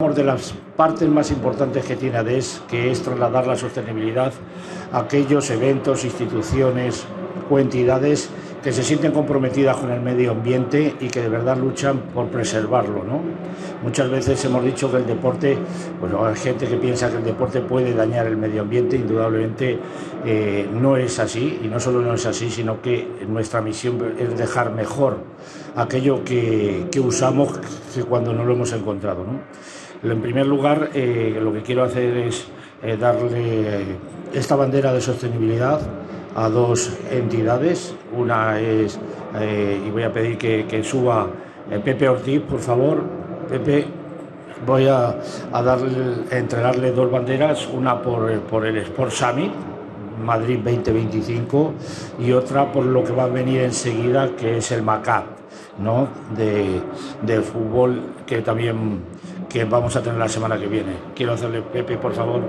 hablamos de las partes más importantes que tiene ADES, que es trasladar la sostenibilidad a aquellos eventos, instituciones o entidades que se sienten comprometidas con el medio ambiente y que de verdad luchan por preservarlo, ¿no? Muchas veces hemos dicho que el deporte, bueno, hay gente que piensa que el deporte puede dañar el medio ambiente, indudablemente no es así, y no solo no es así, sino que nuestra misión es dejar mejor aquello que usamos que cuando no lo hemos encontrado, ¿no? En primer lugar, lo que quiero hacer es darle esta bandera de sostenibilidad a dos entidades. Una es, y voy a pedir que suba Pepe Ortiz, por favor. Pepe, voy a entregarle dos banderas, una por el Sport Summit Madrid 2025 y otra por lo que va a venir enseguida, que es el MACAP, ¿no? de fútbol, que también vamos a tener la semana que viene. Quiero hacerle, Pepe, por favor.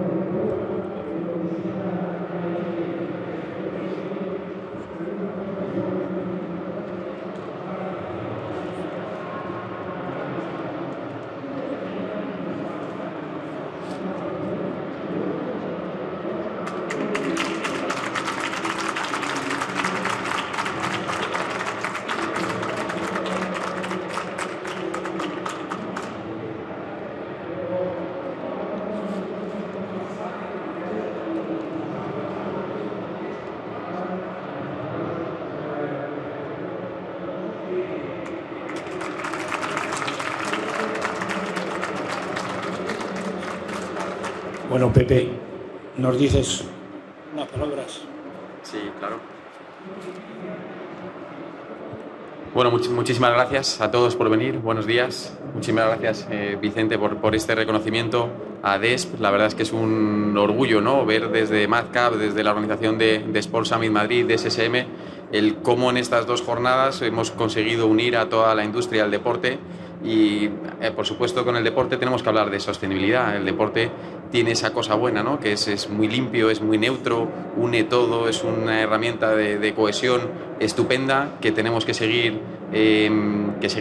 Bueno, Pepe, ¿nos dices unas palabras? Sí, claro. Bueno, muchísimas gracias a todos por venir. Buenos días. Muchísimas gracias, Vicente, por este reconocimiento a DESP. La verdad es que es un orgullo, ¿no?, ver desde MadCap, desde la organización de Sport Summit Madrid, de SSM, el cómo en estas dos jornadas hemos conseguido unir a toda la industria del deporte. Y, por supuesto, con el deporte tenemos que hablar de sostenibilidad. El deporte tiene esa cosa buena, ¿no?, que es muy limpio, es muy neutro, une todo, es una herramienta de cohesión estupenda que tenemos que seguir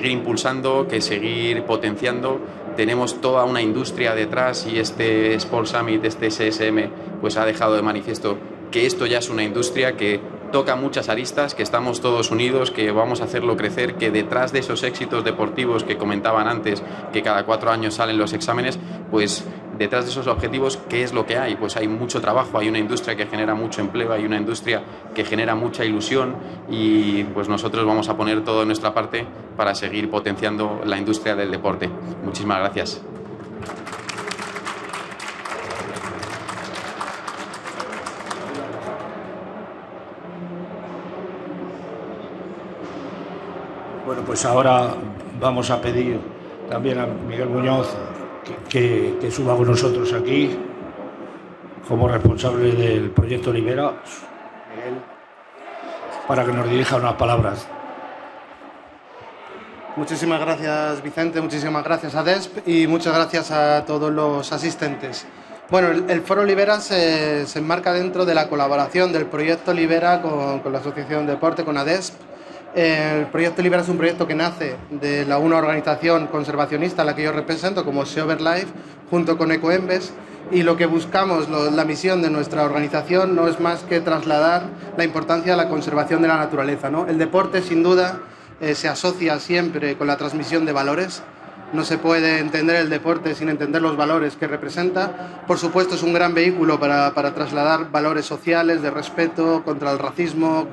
impulsando, que seguir potenciando. Tenemos toda una industria detrás y este Sport Summit, este SSM, pues ha dejado de manifiesto que esto ya es una industria que toca muchas aristas, que estamos todos unidos, que vamos a hacerlo crecer, que detrás de esos éxitos deportivos que comentaban antes, que cada 4 años salen los exámenes, pues detrás de esos objetivos, ¿qué es lo que hay? Pues hay mucho trabajo, hay una industria que genera mucho empleo, hay una industria que genera mucha ilusión y pues nosotros vamos a poner todo de nuestra parte para seguir potenciando la industria del deporte. Muchísimas gracias. Bueno, pues ahora vamos a pedir también a Miguel Muñoz que suba con nosotros aquí como responsable del proyecto Libera, Miguel, para que nos dirija unas palabras. Muchísimas gracias, Vicente, muchísimas gracias a DESP y muchas gracias a todos los asistentes. Bueno, el Foro Libera se enmarca dentro de la colaboración del proyecto Libera con la Asociación de Deporte, con ADESP. El proyecto Libera es un proyecto que nace de una organización conservacionista a la que yo represento, como Sea Over Life, junto con Ecoembes, y lo que buscamos, la misión de nuestra organización no es más que trasladar la importancia de la conservación de la naturaleza, ¿no? El deporte, sin duda, se asocia siempre con la transmisión de valores. No se puede entender el deporte sin entender los valores que representa. Por supuesto, es un gran vehículo para trasladar valores sociales, de respeto, contra el racismo,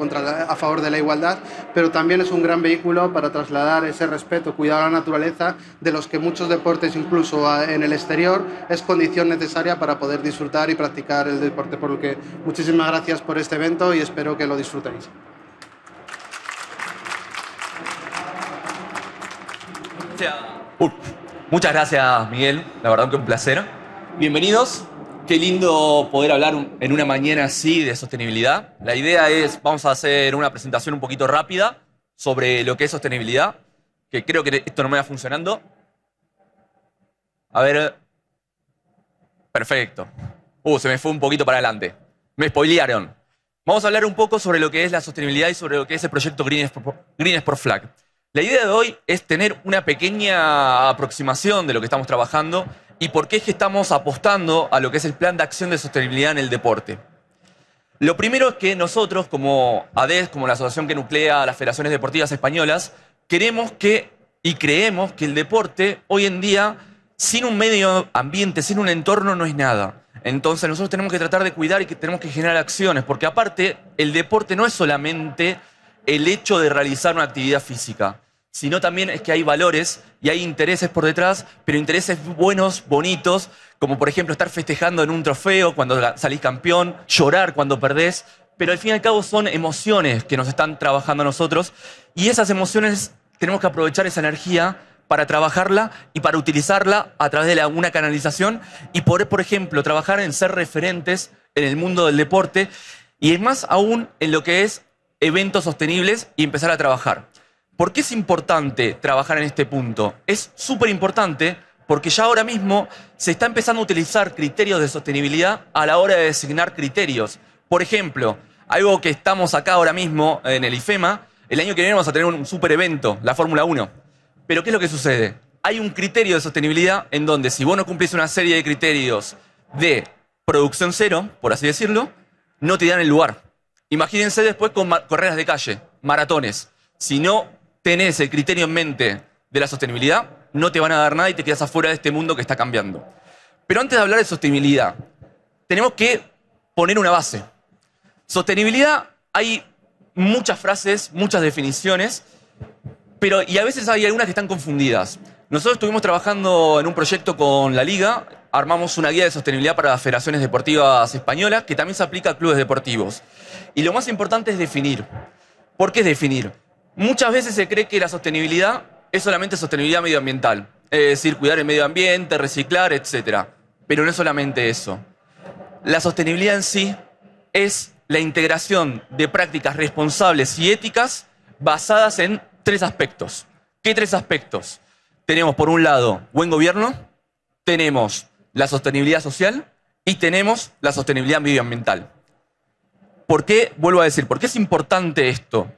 a favor de la igualdad, pero también es un gran vehículo para trasladar ese respeto, cuidado a la naturaleza, de los que muchos deportes, incluso en el exterior, es condición necesaria para poder disfrutar y practicar el deporte. Por lo que muchísimas gracias por este evento y espero que lo disfrutéis. Muchas gracias, Miguel. La verdad que un placer. Bienvenidos. Qué lindo poder hablar en una mañana así de sostenibilidad. La idea es, vamos a hacer una presentación un poquito rápida sobre lo que es sostenibilidad, que creo que esto no me va funcionando. A ver. Perfecto. Se me fue un poquito para adelante. Me spoilearon. Vamos a hablar un poco sobre lo que es la sostenibilidad y sobre lo que es el proyecto Green Sport Flag. La idea de hoy es tener una pequeña aproximación de lo que estamos trabajando y por qué es que estamos apostando a lo que es el plan de acción de sostenibilidad en el deporte. Lo primero es que nosotros, como ADES, como la asociación que nuclea a las federaciones deportivas españolas, queremos y creemos que el deporte hoy en día, sin un medio ambiente, sin un entorno, no es nada. Entonces nosotros tenemos que tratar de cuidar y que tenemos que generar acciones, porque aparte el deporte no es solamente el hecho de realizar una actividad física, sino también es que hay valores y hay intereses por detrás, pero intereses buenos, bonitos, como por ejemplo estar festejando en un trofeo cuando salís campeón, llorar cuando perdés, pero al fin y al cabo son emociones que nos están trabajando a nosotros, y esas emociones tenemos que aprovechar esa energía para trabajarla y para utilizarla a través de una canalización y poder, por ejemplo, trabajar en ser referentes en el mundo del deporte y más aún en lo que es eventos sostenibles y empezar a trabajar. ¿Por qué es importante trabajar en este punto? Es súper importante porque ya ahora mismo se está empezando a utilizar criterios de sostenibilidad a la hora de designar criterios. Por ejemplo, algo que estamos acá ahora mismo en el IFEMA, el año que viene vamos a tener un súper evento, la Fórmula 1. Pero ¿qué es lo que sucede? Hay un criterio de sostenibilidad en donde si vos no cumplís una serie de criterios de producción cero, por así decirlo, no te dan el lugar. Imagínense después con carreras de calle, maratones. Si no tenés el criterio en mente de la sostenibilidad, no te van a dar nada y te quedas afuera de este mundo que está cambiando. Pero antes de hablar de sostenibilidad, tenemos que poner una base. Sostenibilidad, hay muchas frases, muchas definiciones, y a veces hay algunas que están confundidas. Nosotros estuvimos trabajando en un proyecto con la Liga, armamos una guía de sostenibilidad para las federaciones deportivas españolas, que también se aplica a clubes deportivos. Y lo más importante es definir. ¿Por qué es definir? Muchas veces se cree que la sostenibilidad es solamente sostenibilidad medioambiental, es decir, cuidar el medio ambiente, reciclar, etc. Pero no es solamente eso. La sostenibilidad en sí es la integración de prácticas responsables y éticas basadas en 3 aspectos. ¿Qué 3 aspectos? Tenemos, por un lado, buen gobierno, tenemos la sostenibilidad social y tenemos la sostenibilidad medioambiental. ¿Por qué? Vuelvo a decir, ¿por qué es importante esto?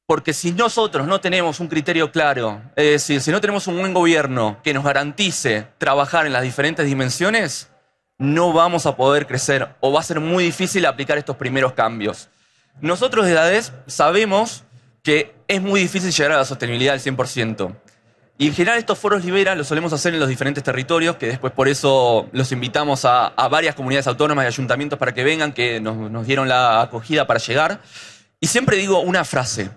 Porque si nosotros no tenemos un criterio claro, es decir, si no tenemos un buen gobierno que nos garantice trabajar en las diferentes dimensiones, no vamos a poder crecer o va a ser muy difícil aplicar estos primeros cambios. Nosotros desde ADES sabemos que es muy difícil llegar a la sostenibilidad al 100%. Y en general estos foros Libera los solemos hacer en los diferentes territorios, que después por eso los invitamos a varias comunidades autónomas y ayuntamientos para que vengan, que nos dieron la acogida para llegar. Y siempre digo una frase.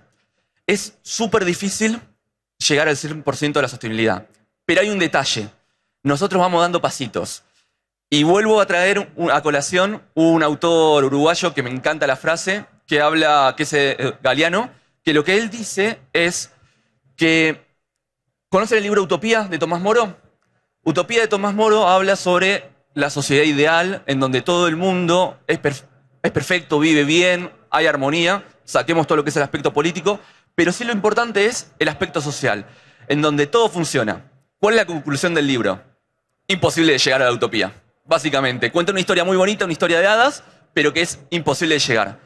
Es súper difícil llegar al 100% de la sostenibilidad. Pero hay un detalle. Nosotros vamos dando pasitos. Y vuelvo a traer a colación un autor uruguayo que me encanta la frase, que es Galeano, que lo que él dice es que... ¿Conocen el libro Utopía de Tomás Moro? Utopía de Tomás Moro habla sobre la sociedad ideal en donde todo el mundo es perfecto, vive bien, hay armonía, saquemos todo lo que es el aspecto político, pero sí lo importante es el aspecto social, en donde todo funciona. ¿Cuál es la conclusión del libro? Imposible de llegar a la utopía, básicamente. Cuenta una historia muy bonita, una historia de hadas, pero que es imposible de llegar.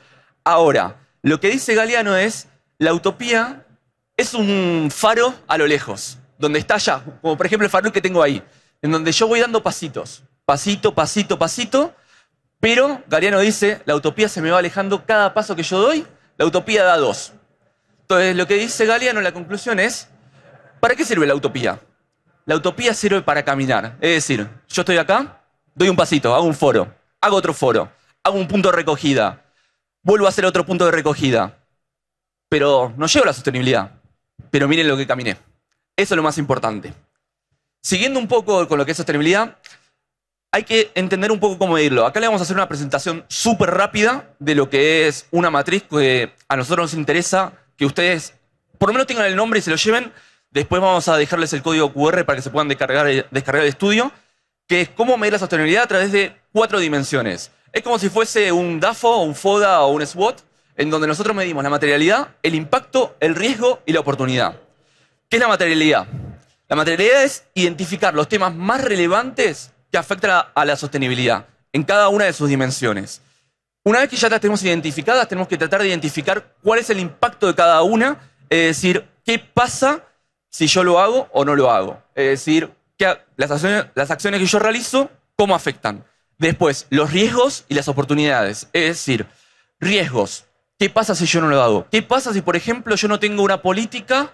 Ahora, lo que dice Galeano es, la utopía es un faro a lo lejos, donde está allá, como por ejemplo el farol que tengo ahí, en donde yo voy dando pasitos, pasito, pasito, pasito, pero Galeano dice, la utopía se me va alejando cada paso que yo doy, la utopía da 2. Entonces lo que dice Galeano en la conclusión es, ¿para qué sirve la utopía? La utopía sirve para caminar, es decir, yo estoy acá, doy un pasito, hago un foro, hago otro foro, hago un punto de recogida, vuelvo a hacer otro punto de recogida, pero no llego a la sostenibilidad. Pero miren lo que caminé. Eso es lo más importante. Siguiendo un poco con lo que es sostenibilidad, hay que entender un poco cómo medirlo. Acá le vamos a hacer una presentación súper rápida de lo que es una matriz que a nosotros nos interesa que ustedes por lo menos tengan el nombre y se lo lleven. Después vamos a dejarles el código QR para que se puedan descargar el estudio, que es cómo medir la sostenibilidad a través de 4 dimensiones. Es como si fuese un DAFO, un FODA o un SWOT, en donde nosotros medimos la materialidad, el impacto, el riesgo y la oportunidad. ¿Qué es la materialidad? La materialidad es identificar los temas más relevantes que afectan a la sostenibilidad en cada una de sus dimensiones. Una vez que ya las tenemos identificadas, tenemos que tratar de identificar cuál es el impacto de cada una, es decir, qué pasa si yo lo hago o no lo hago. Es decir, las acciones que yo realizo, ¿cómo afectan? Después, los riesgos y las oportunidades. Es decir, riesgos. ¿Qué pasa si yo no lo hago? ¿Qué pasa si, por ejemplo, yo no tengo una política,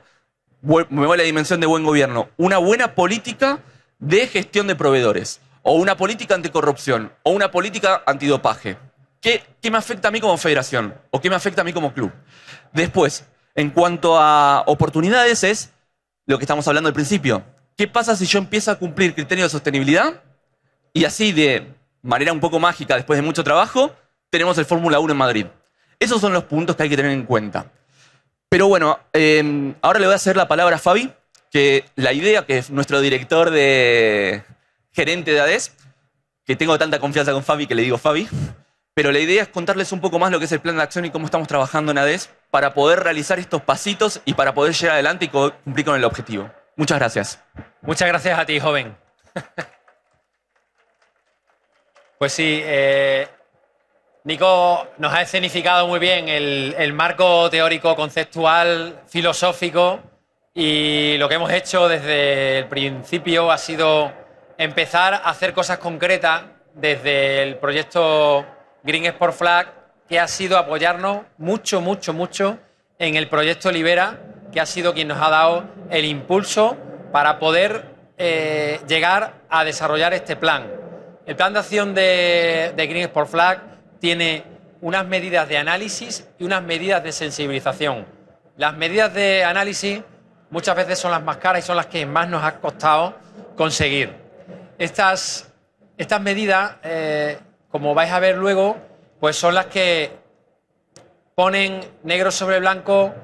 me voy a la dimensión de buen gobierno, una buena política de gestión de proveedores, o una política anticorrupción, o una política antidopaje? ¿Qué me afecta a mí como federación? ¿O qué me afecta a mí como club? Después, en cuanto a oportunidades, es lo que estamos hablando al principio. ¿Qué pasa si yo empiezo a cumplir criterios de sostenibilidad? Y así, de manera un poco mágica, después de mucho trabajo, tenemos el Fórmula 1 en Madrid. Esos son los puntos que hay que tener en cuenta. Pero bueno, ahora le voy a hacer la palabra a Fabi, que la idea, que es nuestro director gerente de ADES, que tengo tanta confianza con Fabi que le digo Fabi, pero la idea es contarles un poco más lo que es el plan de acción y cómo estamos trabajando en ADES para poder realizar estos pasitos y para poder llegar adelante y cumplir con el objetivo. Muchas gracias. Muchas gracias a ti, joven. Pues sí, Nico nos ha escenificado muy bien el marco teórico, conceptual, filosófico, y lo que hemos hecho desde el principio ha sido empezar a hacer cosas concretas desde el proyecto Green Sport Flag, que ha sido apoyarnos mucho en el proyecto Libera, que ha sido quien nos ha dado el impulso para poder llegar a desarrollar este plan. El plan de acción de Green Sport Flag tiene unas medidas de análisis y unas medidas de sensibilización. Las medidas de análisis muchas veces son las más caras y son las que más nos ha costado conseguir. Estas medidas, como vais a ver luego, pues son las que ponen negro sobre blanco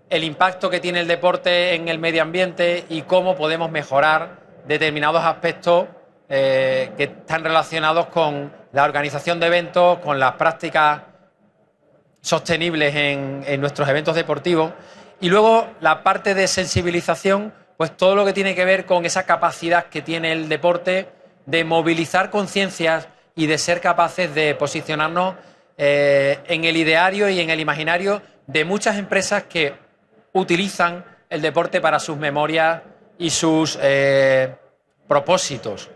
el impacto que tiene el deporte en el medio ambiente y cómo podemos mejorar determinados aspectos que están relacionados con la organización de eventos, con las prácticas sostenibles en nuestros eventos deportivos. Y luego la parte de sensibilización, pues todo lo que tiene que ver con esa capacidad que tiene el deporte de movilizar conciencias y de ser capaces de posicionarnos en el ideario y en el imaginario de muchas empresas que utilizan el deporte para sus memorias y sus propósitos,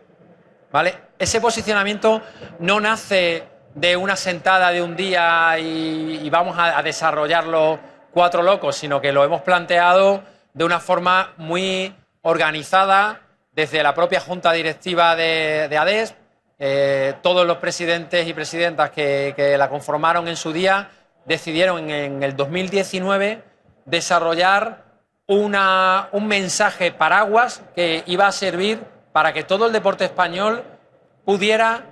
¿vale? Ese posicionamiento no nace de una sentada de un día y vamos a desarrollarlo cuatro locos, sino que lo hemos planteado de una forma muy organizada desde la propia junta directiva de ADES. Todos los presidentes y presidentas que la conformaron en su día decidieron en el 2019 desarrollar un mensaje paraguas que iba a servir para que todo el deporte español pudiera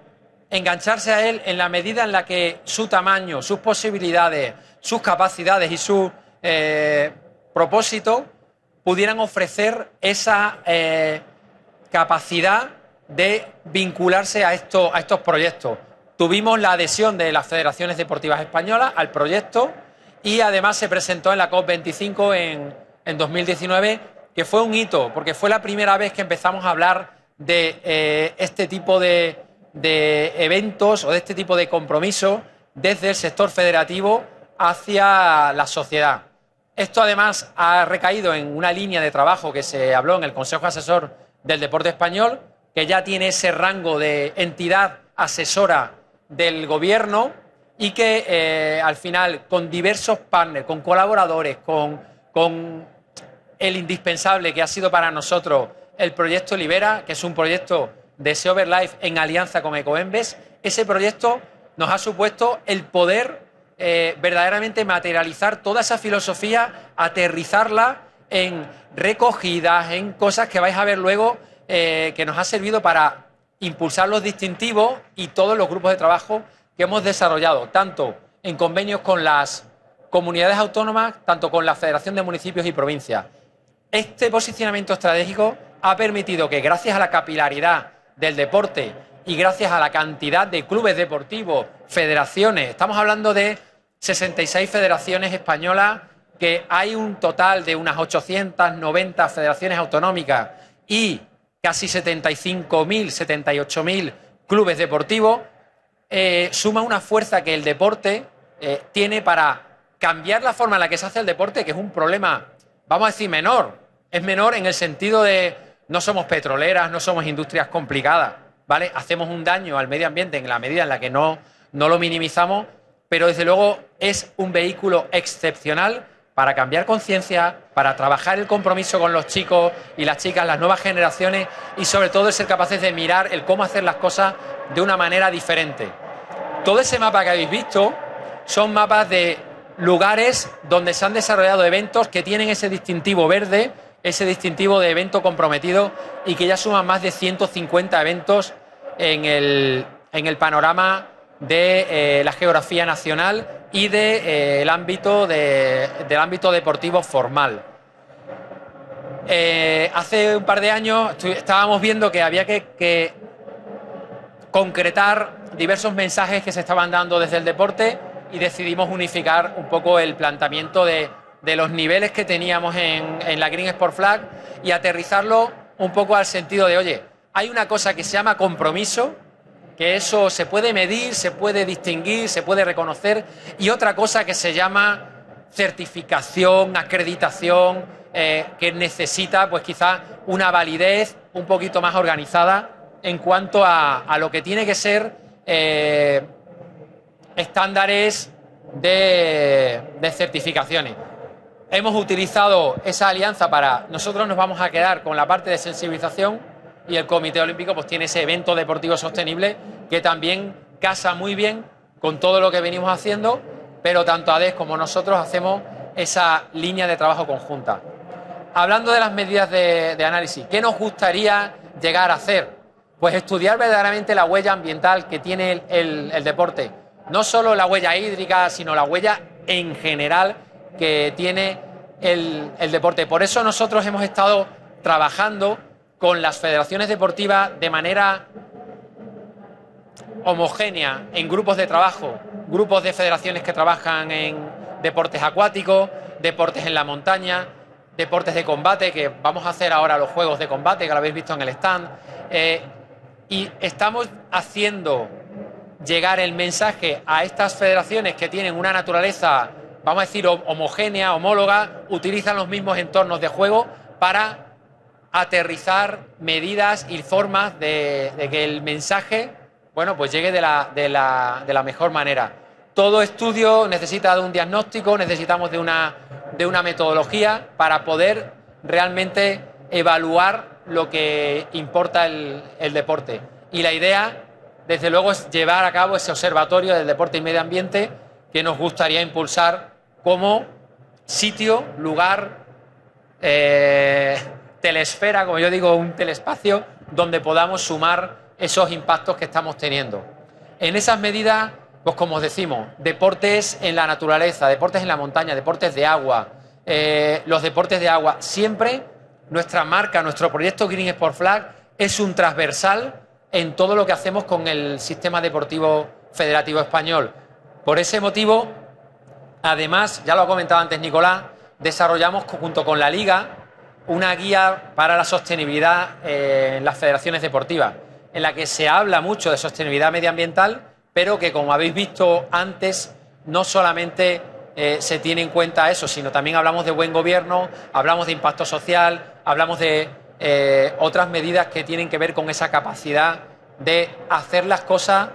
engancharse a él en la medida en la que su tamaño, sus posibilidades, sus capacidades y su propósito pudieran ofrecer esa capacidad de vincularse a estos proyectos. Tuvimos la adhesión de las federaciones deportivas españolas al proyecto y además se presentó en la COP25 en 2019, que fue un hito, porque fue la primera vez que empezamos a hablar de este tipo de eventos o de este tipo de compromisos desde el sector federativo hacia la sociedad. Esto además ha recaído en una línea de trabajo que se habló en el Consejo Asesor del Deporte Español, que ya tiene ese rango de entidad asesora del gobierno y que al final, con diversos partners, con colaboradores, con el indispensable que ha sido para nosotros el proyecto Libera, que es un proyecto de Seover Life en alianza con Ecoembes, ese proyecto nos ha supuesto el poder verdaderamente materializar toda esa filosofía, aterrizarla en recogidas, en cosas que vais a ver luego, que nos ha servido para impulsar los distintivos y todos los grupos de trabajo que hemos desarrollado, tanto en convenios con las comunidades autónomas, tanto con la Federación de Municipios y Provincias. Este posicionamiento estratégico ha permitido que, gracias a la capilaridad del deporte y gracias a la cantidad de clubes deportivos, federaciones, estamos hablando de 66 federaciones españolas, que hay un total de unas 890 federaciones autonómicas y casi 75.000, 78.000 clubes deportivos, suma una fuerza que el deporte tiene para cambiar la forma en la que se hace el deporte, que es un problema, vamos a decir, menor. Es menor en el sentido de no somos petroleras, no somos industrias complicadas, ¿vale? Hacemos un daño al medio ambiente en la medida en la que no lo minimizamos, pero desde luego es un vehículo excepcional para cambiar conciencia, para trabajar el compromiso con los chicos y las chicas, las nuevas generaciones, y sobre todo el ser capaces de mirar el cómo hacer las cosas de una manera diferente. Todo ese mapa que habéis visto son mapas de lugares donde se han desarrollado eventos que tienen ese distintivo verde, ese distintivo de evento comprometido, y que ya suman más de 150 eventos en el panorama de la geografía nacional y del ámbito deportivo formal. Hace un par de años estábamos viendo que había que concretar diversos mensajes que se estaban dando desde el deporte, y decidimos unificar un poco el planteamiento de los niveles que teníamos en la Green Sport Flag y aterrizarlo un poco al sentido de, oye, hay una cosa que se llama compromiso, que eso se puede medir, se puede distinguir, se puede reconocer, y otra cosa que se llama certificación, acreditación, que necesita pues quizá una validez un poquito más organizada en cuanto a lo que tiene que ser estándares de certificaciones. Hemos utilizado esa alianza para... Nosotros nos vamos a quedar con la parte de sensibilización, y el Comité Olímpico pues tiene ese evento deportivo sostenible que también casa muy bien con todo lo que venimos haciendo, pero tanto ADES como nosotros hacemos esa línea de trabajo conjunta. Hablando de las medidas de análisis, ¿qué nos gustaría llegar a hacer? Pues estudiar verdaderamente la huella ambiental que tiene el deporte. No solo la huella hídrica, sino la huella en general que tiene el deporte. Por eso nosotros hemos estado trabajando con las federaciones deportivas de manera homogénea en grupos de trabajo, grupos de federaciones que trabajan en deportes acuáticos, deportes en la montaña, deportes de combate, que vamos a hacer ahora los juegos de combate, que lo habéis visto en el stand, y estamos haciendo llegar el mensaje a estas federaciones que tienen una naturaleza, vamos a decir, homogénea, homóloga, utilizan los mismos entornos de juego para aterrizar medidas y formas de que el mensaje, bueno, pues llegue de la mejor manera. Todo estudio necesita de un diagnóstico, necesitamos de una metodología para poder realmente evaluar lo que importa el deporte. Y la idea, desde luego, es llevar a cabo ese observatorio del deporte y medio ambiente que nos gustaría impulsar como sitio, lugar, telesfera, como yo digo, un telespacio donde podamos sumar esos impactos que estamos teniendo. En esas medidas, pues como os decimos, deportes en la naturaleza, deportes en la montaña, deportes de agua, los deportes de agua. Siempre nuestra marca, nuestro proyecto Green Sport Flag es un transversal en todo lo que hacemos con el sistema deportivo federativo español. Por ese motivo, además, ya lo ha comentado antes Nicolás, desarrollamos junto con la Liga una guía para la sostenibilidad en las federaciones deportivas, en la que se habla mucho de sostenibilidad medioambiental, pero que, como habéis visto antes, no solamente se tiene en cuenta eso, sino también hablamos de buen gobierno, hablamos de impacto social, hablamos de otras medidas que tienen que ver con esa capacidad de hacer las cosas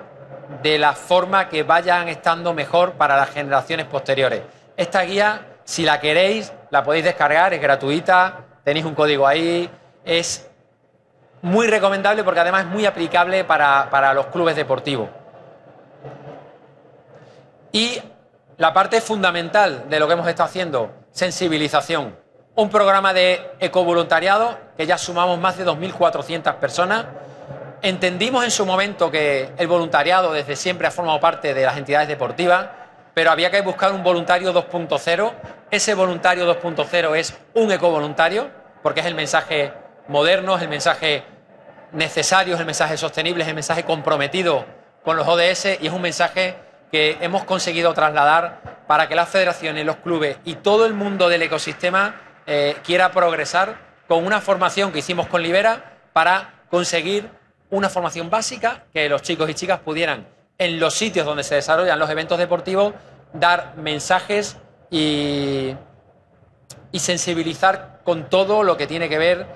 de la forma que vayan estando mejor para las generaciones posteriores. Esta guía, si la queréis, la podéis descargar, es gratuita, tenéis un código ahí, es muy recomendable porque además es muy aplicable para los clubes deportivos. Y la parte fundamental de lo que hemos estado haciendo, sensibilización. Un programa de ecovoluntariado que ya sumamos más de 2.400 personas. Entendimos en su momento que el voluntariado desde siempre ha formado parte de las entidades deportivas, pero había que buscar un voluntario 2.0. Ese voluntario 2.0 es un ecovoluntario, porque es el mensaje moderno, es el mensaje necesario, es el mensaje sostenible, es el mensaje comprometido con los ODS, y es un mensaje que hemos conseguido trasladar para que las federaciones, los clubes y todo el mundo del ecosistema quiera progresar con una formación que hicimos con Libera para conseguir una formación básica, que los chicos y chicas pudieran, en los sitios donde se desarrollan los eventos deportivos, dar mensajes y sensibilizar con todo lo que tiene que ver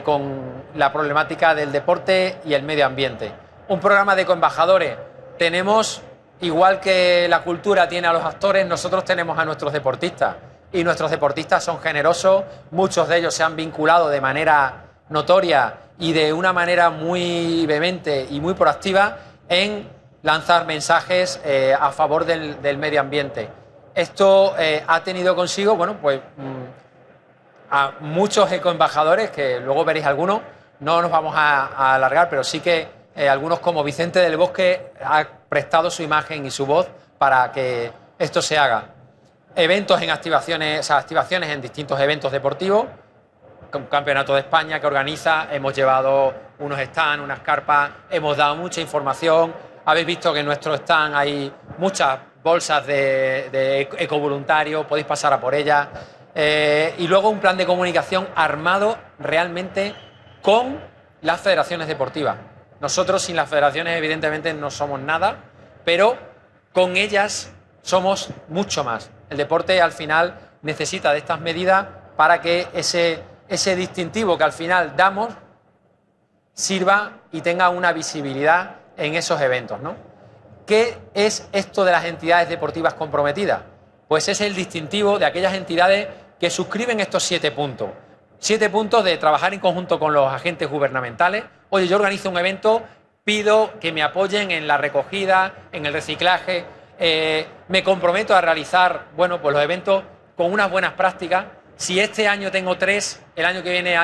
con la problemática del deporte y el medio ambiente. Un programa de ecoembajadores. Tenemos, igual que la cultura tiene a los actores, nosotros tenemos a nuestros deportistas. Y nuestros deportistas son generosos, muchos de ellos se han vinculado de manera notoria y de una manera muy vehemente y muy proactiva en lanzar mensajes a favor del medio ambiente. Esto ha tenido consigo, bueno, pues a muchos ecoembajadores, que luego veréis algunos, no nos vamos a alargar, pero sí que algunos como Vicente del Bosque ha prestado su imagen y su voz para que esto se haga. Eventos en activaciones, o sea, activaciones en distintos eventos deportivos, un campeonato de España que organiza, hemos llevado unos stands, unas carpas, hemos dado mucha información, habéis visto que en nuestro stand hay muchas bolsas de ecovoluntarios, podéis pasar a por ellas, y luego un plan de comunicación armado realmente con las federaciones deportivas. Nosotros sin las federaciones evidentemente no somos nada, pero con ellas somos mucho más. El deporte al final necesita de estas medidas para que ese distintivo que al final damos sirva y tenga una visibilidad en esos eventos, ¿no? ¿Qué es esto de las entidades deportivas comprometidas? Pues es el distintivo de aquellas entidades que suscriben estos 7 puntos. 7 puntos de trabajar en conjunto con los agentes gubernamentales. Oye, yo organizo un evento, pido que me apoyen en la recogida, en el reciclaje, me comprometo a realizar, bueno, pues los eventos con unas buenas prácticas. Si este año tengo 3, el año que viene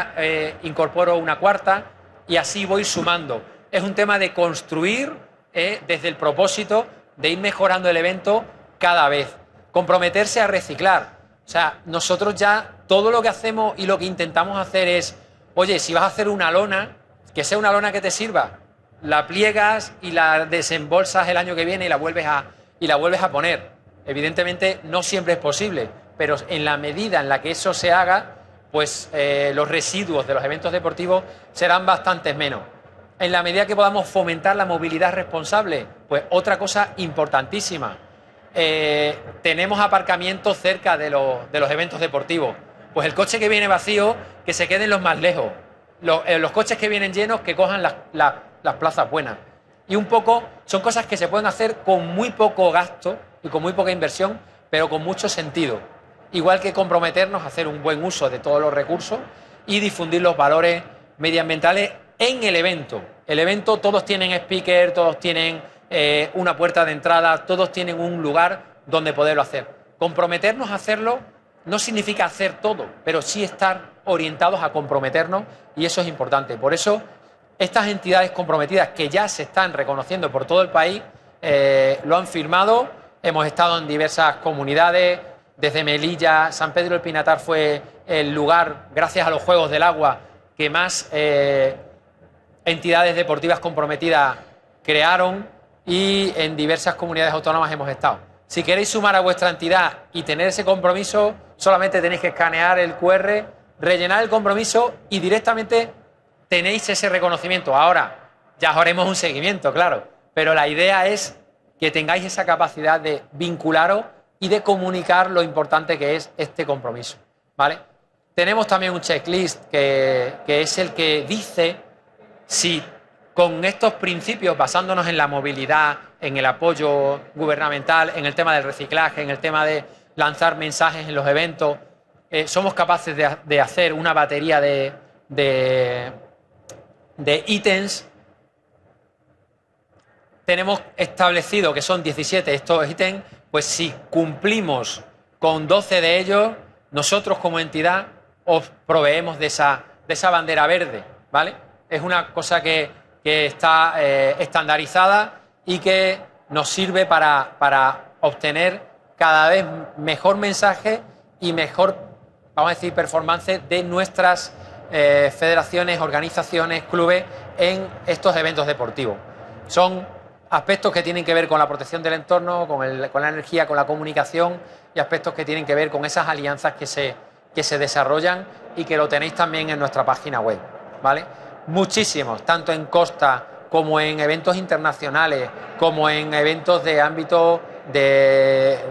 incorporo una cuarta y así voy sumando. Es un tema de construir desde el propósito de ir mejorando el evento cada vez. Comprometerse a reciclar. O sea, nosotros ya todo lo que hacemos y lo que intentamos hacer es, oye, si vas a hacer una lona, que sea una lona que te sirva, la pliegas y la desembolsas el año que viene y la vuelves a poner. Evidentemente no siempre es posible, pero en la medida en la que eso se haga, pues los residuos de los eventos deportivos serán bastantes menos. En la medida que podamos fomentar la movilidad responsable, pues otra cosa importantísima. Tenemos aparcamientos cerca de los eventos deportivos. Pues el coche que viene vacío, que se queden los más lejos. Los coches que vienen llenos, que cojan las plazas buenas. Y un poco son cosas que se pueden hacer con muy poco gasto y con muy poca inversión, pero con mucho sentido. Igual que comprometernos a hacer un buen uso de todos los recursos y difundir los valores medioambientales en el evento. El evento, todos tienen speaker, todos tienen una puerta de entrada, todos tienen un lugar donde poderlo hacer. Comprometernos a hacerlo no significa hacer todo, pero sí estar orientados a comprometernos y eso es importante. Por eso, estas entidades comprometidas que ya se están reconociendo por todo el país, lo han firmado, hemos estado en diversas comunidades, desde Melilla, San Pedro del Pinatar fue el lugar, gracias a los Juegos del Agua, que más entidades deportivas comprometidas crearon y en diversas comunidades autónomas hemos estado. Si queréis sumar a vuestra entidad y tener ese compromiso, solamente tenéis que escanear el QR, rellenar el compromiso y directamente tenéis ese reconocimiento. Ahora, ya os haremos un seguimiento, claro, pero la idea es que tengáis esa capacidad de vincularos y de comunicar lo importante que es este compromiso, ¿vale? Tenemos también un checklist que es el que dice si con estos principios, basándonos en la movilidad, en el apoyo gubernamental, en el tema del reciclaje, en el tema de lanzar mensajes en los eventos, somos capaces de hacer una batería de ítems. Tenemos establecido que son 17 estos ítems, pues si cumplimos con 12 de ellos, nosotros como entidad os proveemos de esa bandera verde, ¿vale? Es una cosa que está estandarizada y que nos sirve para obtener cada vez mejor mensaje y mejor, vamos a decir, performance de nuestras federaciones, organizaciones, clubes en estos eventos deportivos. Son aspectos que tienen que ver con la protección del entorno, con la energía, con la comunicación y aspectos que tienen que ver con esas alianzas que se desarrollan y que lo tenéis también en nuestra página web, ¿vale? Muchísimos, tanto en costa como en eventos internacionales, como en eventos de ámbito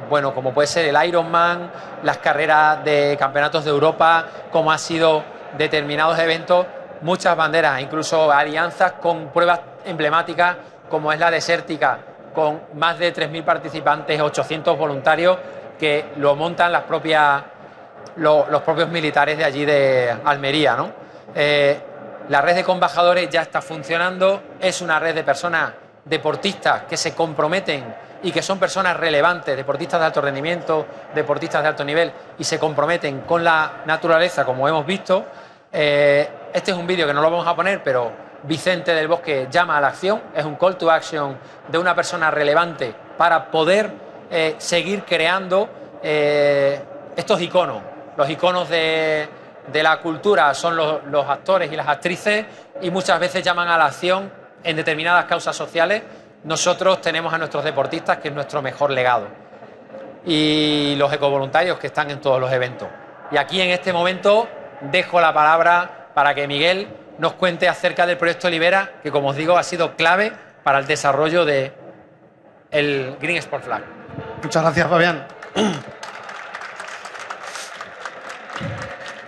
bueno, como puede ser el Ironman, las carreras de campeonatos de Europa, como ha sido determinados eventos muchas banderas, incluso alianzas con pruebas emblemáticas como es la desértica, con más de 3.000 participantes, 800 voluntarios que lo montan los propios militares de allí de Almería, ¿no? La red de coembajadores ya está funcionando, es una red de personas deportistas que se comprometen y que son personas relevantes, deportistas de alto rendimiento, deportistas de alto nivel, y se comprometen con la naturaleza, como hemos visto. Este es un vídeo que no lo vamos a poner, pero Vicente del Bosque llama a la acción, es un call to action de una persona relevante para poder seguir creando estos iconos. Los iconos de la cultura son los actores y las actrices, y muchas veces llaman a la acción en determinadas causas sociales. Nosotros tenemos a nuestros deportistas, que es nuestro mejor legado, y los ecovoluntarios que están en todos los eventos. Y aquí en este momento dejo la palabra para que Miguel nos cuente acerca del proyecto Libera, que como os digo ha sido clave para el desarrollo del Green Sport Flag. Muchas gracias, Fabián.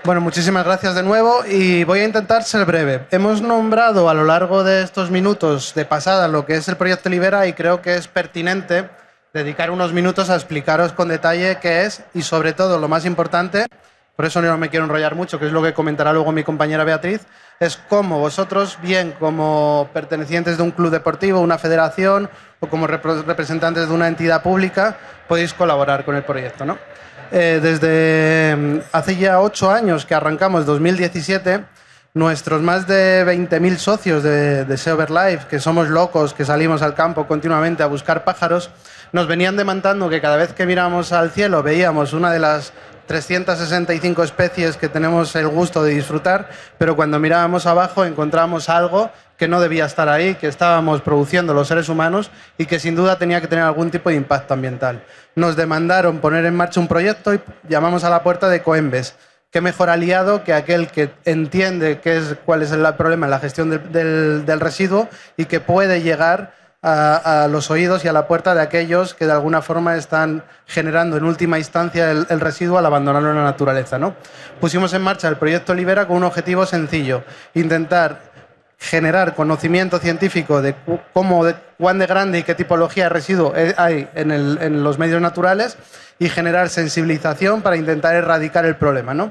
Bueno, muchísimas gracias de nuevo y voy a intentar ser breve. Hemos nombrado a lo largo de estos minutos de pasada lo que es el proyecto Libera y creo que es pertinente dedicar unos minutos a explicaros con detalle qué es y, sobre todo, lo más importante, por eso no me quiero enrollar mucho, que es lo que comentará luego mi compañera Beatriz, es cómo vosotros, bien como pertenecientes de un club deportivo, una federación o como representantes de una entidad pública, podéis colaborar con el proyecto, ¿no? Desde hace ya 8 años que arrancamos, 2017, nuestros más de 20.000 socios de Seover Life, que somos locos, que salimos al campo continuamente a buscar pájaros, nos venían demandando que cada vez que miramos al cielo veíamos una de las 365 especies que tenemos el gusto de disfrutar, pero cuando mirábamos abajo encontramos algo que no debía estar ahí, que estábamos produciendo los seres humanos y que sin duda tenía que tener algún tipo de impacto ambiental. Nos demandaron poner en marcha un proyecto y llamamos a la puerta de Coembes. Qué mejor aliado que aquel que entiende cuál es el problema en la gestión del residuo y que puede llegar a los oídos y a la puerta de aquellos que de alguna forma están generando en última instancia el residuo al abandonarlo en la naturaleza, ¿no? Pusimos en marcha el proyecto Libera con un objetivo sencillo: intentar generar conocimiento científico de cuán de grande y qué tipología de residuo hay en los medios naturales y generar sensibilización para intentar erradicar el problema, ¿no?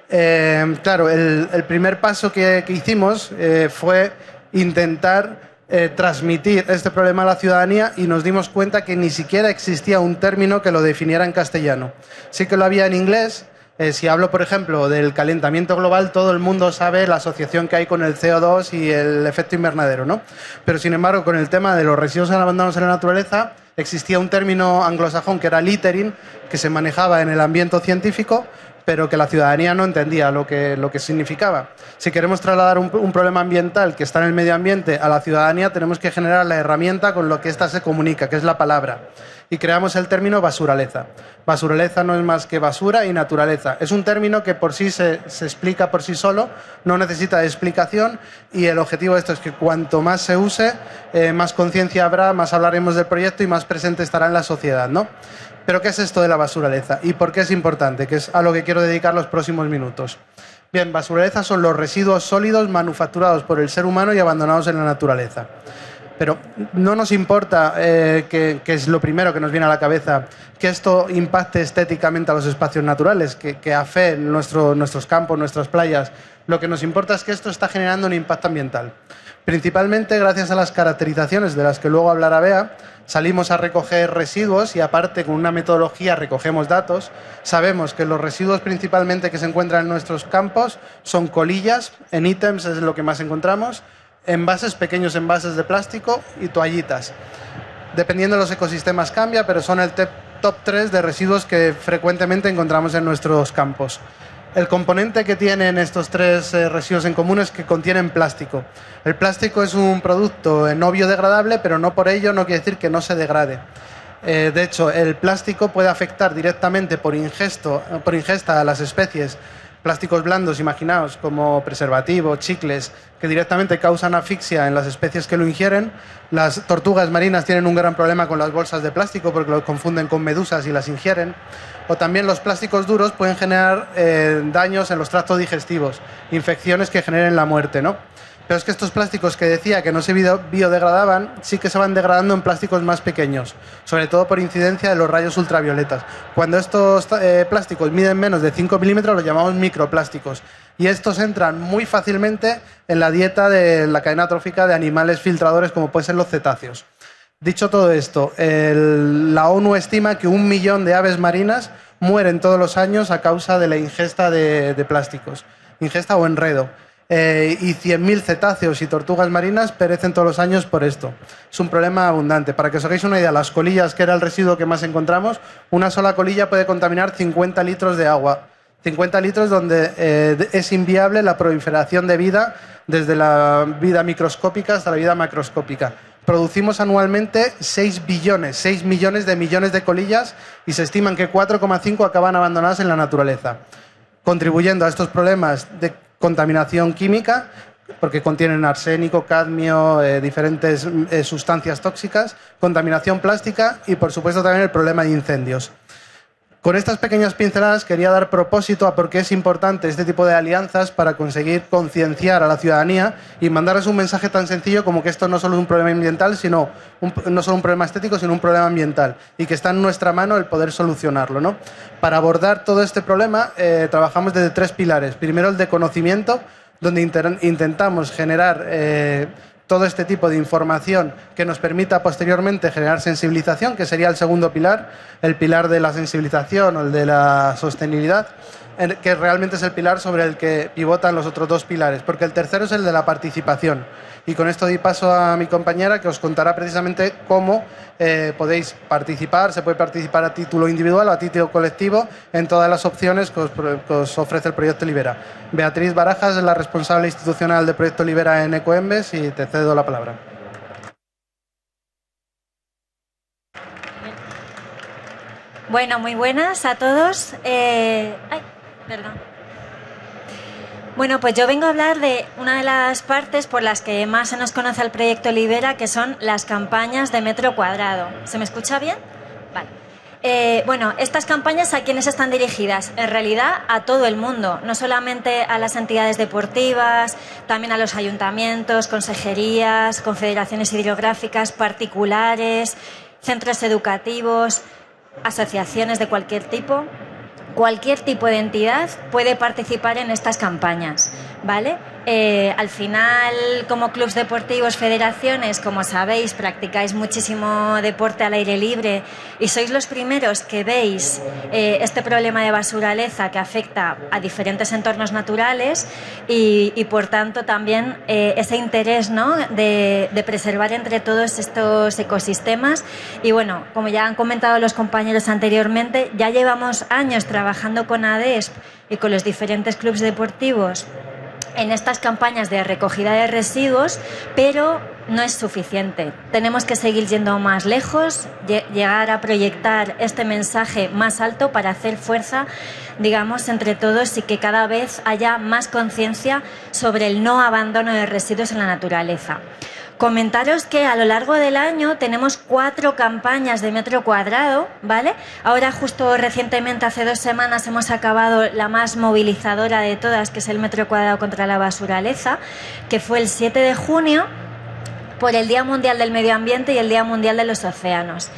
Claro, el primer paso que hicimos fue intentar transmitir este problema a la ciudadanía y nos dimos cuenta que ni siquiera existía un término que lo definiera en castellano. Sí que lo había en inglés. Si hablo, por ejemplo, del calentamiento global, todo el mundo sabe la asociación que hay con el CO2 y el efecto invernadero, ¿no? Pero, sin embargo, con el tema de los residuos abandonados en la naturaleza, existía un término anglosajón que era littering, que se manejaba en el ámbito científico, pero que la ciudadanía no entendía lo que significaba. Si queremos trasladar un problema ambiental que está en el medio ambiente a la ciudadanía, tenemos que generar la herramienta con lo que ésta se comunica, que es la palabra. Y creamos el término basuraleza. Basuraleza no es más que basura y naturaleza. Es un término que por sí se explica por sí solo, no necesita de explicación, y el objetivo de esto es que cuanto más se use, más conciencia habrá, más hablaremos del proyecto y más presente estará en la sociedad, ¿no? Pero ¿qué es esto de la basuraleza? ¿Y por qué es importante? Que es a lo que quiero dedicar los próximos minutos. Bien, basuraleza son los residuos sólidos manufacturados por el ser humano y abandonados en la naturaleza. Pero no nos importa, que es lo primero que nos viene a la cabeza, que esto impacte estéticamente a los espacios naturales, que afeen nuestros campos, nuestras playas. Lo que nos importa es que esto está generando un impacto ambiental. Principalmente gracias a las caracterizaciones de las que luego hablará Bea, salimos a recoger residuos y, aparte, con una metodología recogemos datos. Sabemos que los residuos principalmente que se encuentran en nuestros campos son colillas, en ítems es lo que más encontramos, envases, pequeños envases de plástico y toallitas. Dependiendo de los ecosistemas cambia, pero son el top 3 de residuos que frecuentemente encontramos en nuestros campos. El componente que tienen estos 3 residuos en común es que contienen plástico. El plástico es un producto no biodegradable, pero no por ello no quiere decir que no se degrade. De hecho, el plástico puede afectar directamente por ingesta a las especies Plásticos blandos, imaginaos, como preservativos, chicles, que directamente causan asfixia en las especies que lo ingieren. Las tortugas marinas tienen un gran problema con las bolsas de plástico porque lo confunden con medusas y las ingieren. O también los plásticos duros pueden generar daños en los tractos digestivos, infecciones que generen la muerte, ¿no? Pero es que estos plásticos que decía que no se biodegradaban, sí que se van degradando en plásticos más pequeños, sobre todo por incidencia de los rayos ultravioletas. Cuando estos plásticos miden menos de 5 milímetros, los llamamos microplásticos. Y estos entran muy fácilmente en la dieta de la cadena trófica de animales filtradores, como pueden ser los cetáceos. Dicho todo esto, la ONU estima que 1 millón de aves marinas mueren todos los años a causa de la ingesta de plásticos, ingesta o enredo. Y 100.000 cetáceos y tortugas marinas perecen todos los años por esto. Es un problema abundante. Para que os hagáis una idea, las colillas, que era el residuo que más encontramos, una sola colilla puede contaminar 50 litros de agua. 50 litros donde es inviable la proliferación de vida, desde la vida microscópica hasta la vida macroscópica. Producimos anualmente 6 millones de colillas y se estiman que 4,5 acaban abandonadas en la naturaleza, contribuyendo a estos problemas de contaminación química, porque contienen arsénico, cadmio, diferentes sustancias tóxicas, contaminación plástica y, por supuesto, también el problema de incendios. Con estas pequeñas pinceladas quería dar propósito a por qué es importante este tipo de alianzas para conseguir concienciar a la ciudadanía y mandarles un mensaje tan sencillo como que esto no solo es un problema ambiental, sino no solo un problema estético, sino un problema ambiental y que está en nuestra mano el poder solucionarlo, ¿no? Para abordar todo este problema trabajamos desde 3 pilares. Primero, el de conocimiento, donde intentamos generar todo este tipo de información que nos permita posteriormente generar sensibilización, que sería el segundo pilar, el pilar de la sensibilización o el de la sostenibilidad, que realmente es el pilar sobre el que pivotan los otros 2 pilares, porque el tercero es el de la participación. Y con esto doy paso a mi compañera, que os contará precisamente cómo podéis participar. Se puede participar a título individual o a título colectivo en todas las opciones que os ofrece el Proyecto Libera. Beatriz Barajas es la responsable institucional del Proyecto Libera en Ecoembes y te cedo la palabra. Bueno, muy buenas a todos. Bueno, pues yo vengo a hablar de una de las partes por las que más se nos conoce al Proyecto Libera, que son las campañas de metro cuadrado. ¿Se me escucha bien? Vale. Bueno, estas campañas, ¿a quiénes están dirigidas? En realidad, a todo el mundo, no solamente a las entidades deportivas, también a los ayuntamientos, consejerías, confederaciones hidrográficas, particulares, centros educativos, asociaciones de cualquier tipo. Cualquier tipo de entidad puede participar en estas campañas, ¿vale? Al final, como clubes deportivos, federaciones, como sabéis, practicáis muchísimo deporte al aire libre y sois los primeros que veis este problema de basuraleza que afecta a diferentes entornos naturales y por tanto, también ese interés, ¿no?, de preservar entre todos estos ecosistemas. Y bueno, como ya han comentado los compañeros anteriormente, ya llevamos años trabajando con ADESP y con los diferentes clubes deportivos en estas campañas de recogida de residuos, pero no es suficiente. Tenemos que seguir yendo más lejos, llegar a proyectar este mensaje más alto para hacer fuerza, digamos, entre todos y que cada vez haya más conciencia sobre el no abandono de residuos en la naturaleza. Comentaros que a lo largo del año tenemos 4 campañas de metro cuadrado, ¿vale? Ahora justo recientemente, hace 2 semanas, hemos acabado la más movilizadora de todas, que es el metro cuadrado contra la basuraleza, que fue el 7 de junio por el Día Mundial del Medio Ambiente y el Día Mundial de los Océanos.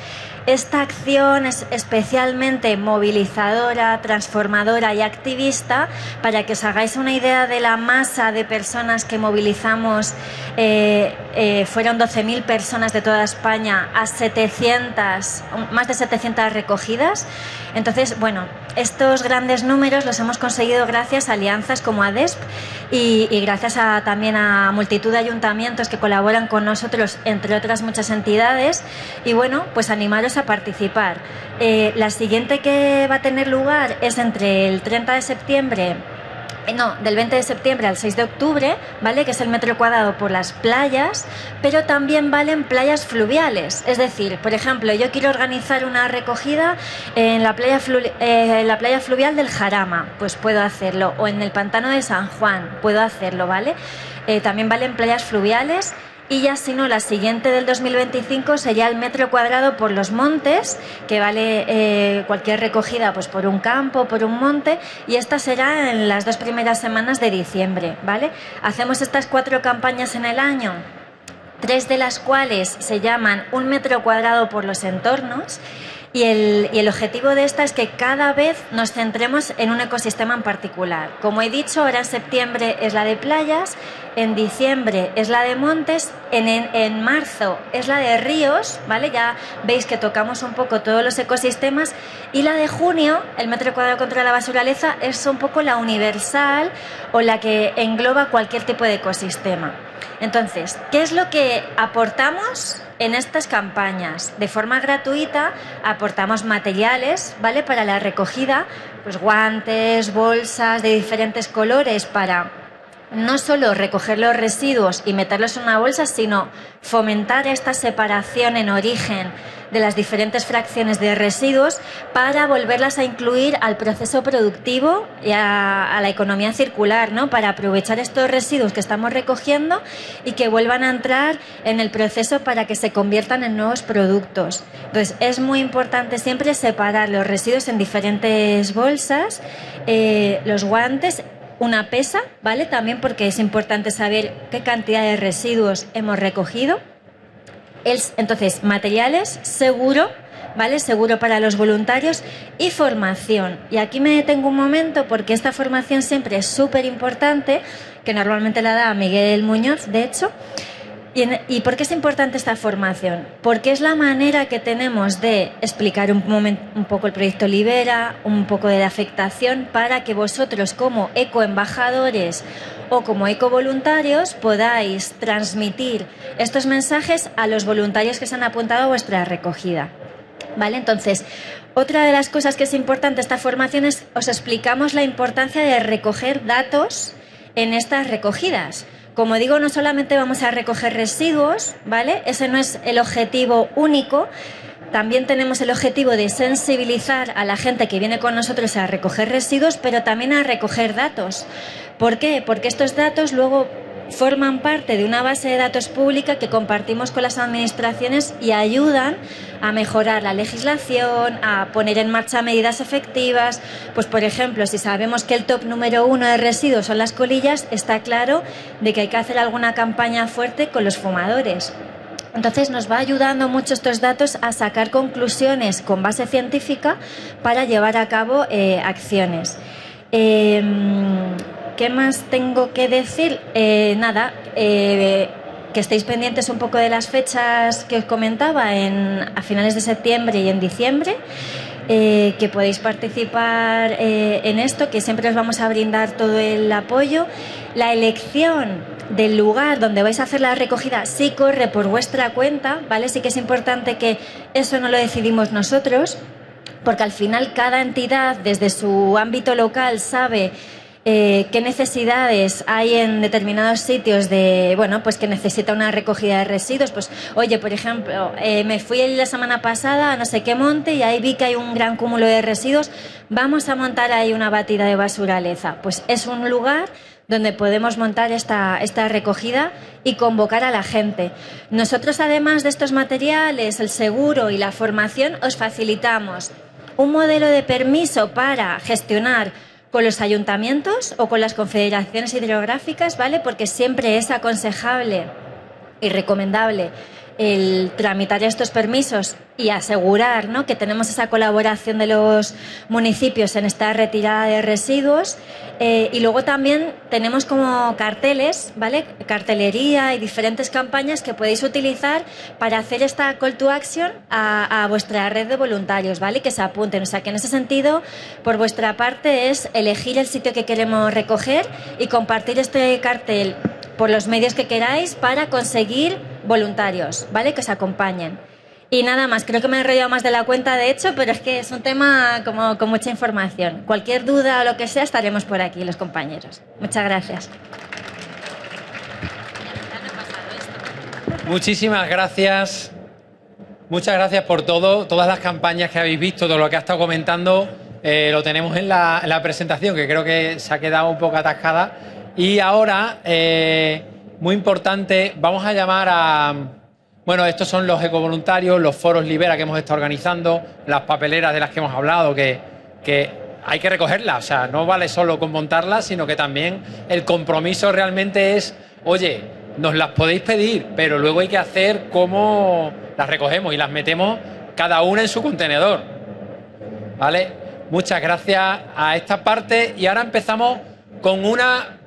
Esta acción es especialmente movilizadora, transformadora y activista. Para que os hagáis una idea de la masa de personas que movilizamos, fueron 12.000 personas de toda España a más de 700 recogidas. Entonces, bueno, estos grandes números los hemos conseguido gracias a alianzas como ADESP y gracias también a multitud de ayuntamientos que colaboran con nosotros, entre otras muchas entidades. Y bueno, pues animaros a participar. La siguiente que va a tener lugar es entre el 30 de septiembre No, del 20 de septiembre al 6 de octubre, ¿vale? Que es el metro cuadrado por las playas, pero también valen playas fluviales. Es decir, por ejemplo, yo quiero organizar una recogida en la playa fluvial del Jarama, pues puedo hacerlo, o en el pantano de San Juan, puedo hacerlo, ¿vale? También valen playas fluviales. Y ya si no, la siguiente del 2025 sería el metro cuadrado por los montes, que vale cualquier recogida pues por un campo, por un monte, y esta será en las 2 primeras semanas de diciembre, ¿vale? Hacemos estas 4 campañas en el año, 3 de las cuales se llaman un metro cuadrado por los entornos, y el objetivo de esta es que cada vez nos centremos en un ecosistema en particular. Como he dicho, ahora en septiembre es la de playas, en diciembre es la de montes, en marzo es la de ríos, ¿vale? Ya veis que tocamos un poco todos los ecosistemas, y la de junio, el metro cuadrado contra la basuraleza, es un poco la universal o la que engloba cualquier tipo de ecosistema. Entonces, ¿qué es lo que aportamos en estas campañas? De forma gratuita aportamos materiales, ¿vale? Para la recogida, pues guantes, bolsas de diferentes colores para no solo recoger los residuos y meterlos en una bolsa, sino fomentar esta separación en origen de las diferentes fracciones de residuos para volverlas a incluir al proceso productivo y a la economía circular, ¿no? Para aprovechar estos residuos que estamos recogiendo y que vuelvan a entrar en el proceso para que se conviertan en nuevos productos. Entonces, es muy importante siempre separar los residuos en diferentes bolsas, los guantes, una pesa, ¿vale? También porque es importante saber qué cantidad de residuos hemos recogido. Entonces, materiales, seguro, ¿vale? Seguro para los voluntarios, y formación. Y aquí me detengo un momento porque esta formación siempre es súper importante, que normalmente la da Miguel Muñoz, de hecho. ¿Y por qué es importante esta formación? Porque es la manera que tenemos de explicar un poco el proyecto Libera, un poco de la afectación, para que vosotros como ecoembajadores o como ecovoluntarios podáis transmitir estos mensajes a los voluntarios que se han apuntado a vuestra recogida, ¿vale? Entonces, otra de las cosas que es importante esta formación es, os explicamos la importancia de recoger datos en estas recogidas. Como digo, no solamente vamos a recoger residuos, ¿vale? Ese no es el objetivo único. También tenemos el objetivo de sensibilizar a la gente que viene con nosotros a recoger residuos, pero también a recoger datos. ¿Por qué? Porque estos datos luego forman parte de una base de datos pública que compartimos con las administraciones y ayudan a mejorar la legislación, a poner en marcha medidas efectivas. Pues, por ejemplo, si sabemos que el top número 1 de residuos son las colillas, está claro de que hay que hacer alguna campaña fuerte con los fumadores. Entonces nos va ayudando mucho estos datos a sacar conclusiones con base científica para llevar a cabo acciones. ¿Qué más tengo que decir? Que estéis pendientes un poco de las fechas que os comentaba a finales de septiembre y en diciembre, que podéis participar en esto, que siempre os vamos a brindar todo el apoyo. La elección del lugar donde vais a hacer la recogida sí corre por vuestra cuenta, ¿vale? Sí que es importante que eso no lo decidimos nosotros, porque al final cada entidad desde su ámbito local sabe qué necesidades hay en determinados sitios pues que necesita una recogida de residuos. Pues, oye, por ejemplo, me fui la semana pasada a no sé qué monte y ahí vi que hay un gran cúmulo de residuos, vamos a montar ahí una batida de basuraleza. Pues es un lugar donde podemos montar esta recogida y convocar a la gente. Nosotros, además de estos materiales, el seguro y la formación, os facilitamos un modelo de permiso para gestionar con los ayuntamientos o con las confederaciones hidrográficas, ¿vale? Porque siempre es aconsejable y recomendable el tramitar estos permisos y asegurar, ¿no?, que tenemos esa colaboración de los municipios en esta retirada de residuos. Y luego también tenemos como carteles, ¿vale?, cartelería y diferentes campañas que podéis utilizar para hacer esta call to action a vuestra red de voluntarios, ¿vale?, que se apunten. O sea, que en ese sentido, por vuestra parte, es elegir el sitio que queremos recoger y compartir este cartel por los medios que queráis para conseguir voluntarios, ¿vale?, que os acompañen. Y nada más, creo que me he enrollado más de la cuenta, de hecho, pero es que es un tema como con mucha información. Cualquier duda o lo que sea, estaremos por aquí, los compañeros. Muchas gracias. Muchísimas gracias. Muchas gracias por todo. Todas las campañas que habéis visto, todo lo que ha estado comentando, lo tenemos en la presentación, que creo que se ha quedado un poco atascada. Y ahora, muy importante, vamos a llamar a... Bueno, estos son los ecovoluntarios, los foros Libera que hemos estado organizando, las papeleras de las que hemos hablado, que hay que recogerlas. O sea, no vale solo con montarlas, sino que también el compromiso realmente es, oye, nos las podéis pedir, pero luego hay que hacer cómo las recogemos y las metemos cada una en su contenedor. ¿Vale? Muchas gracias a esta parte y ahora empezamos con una,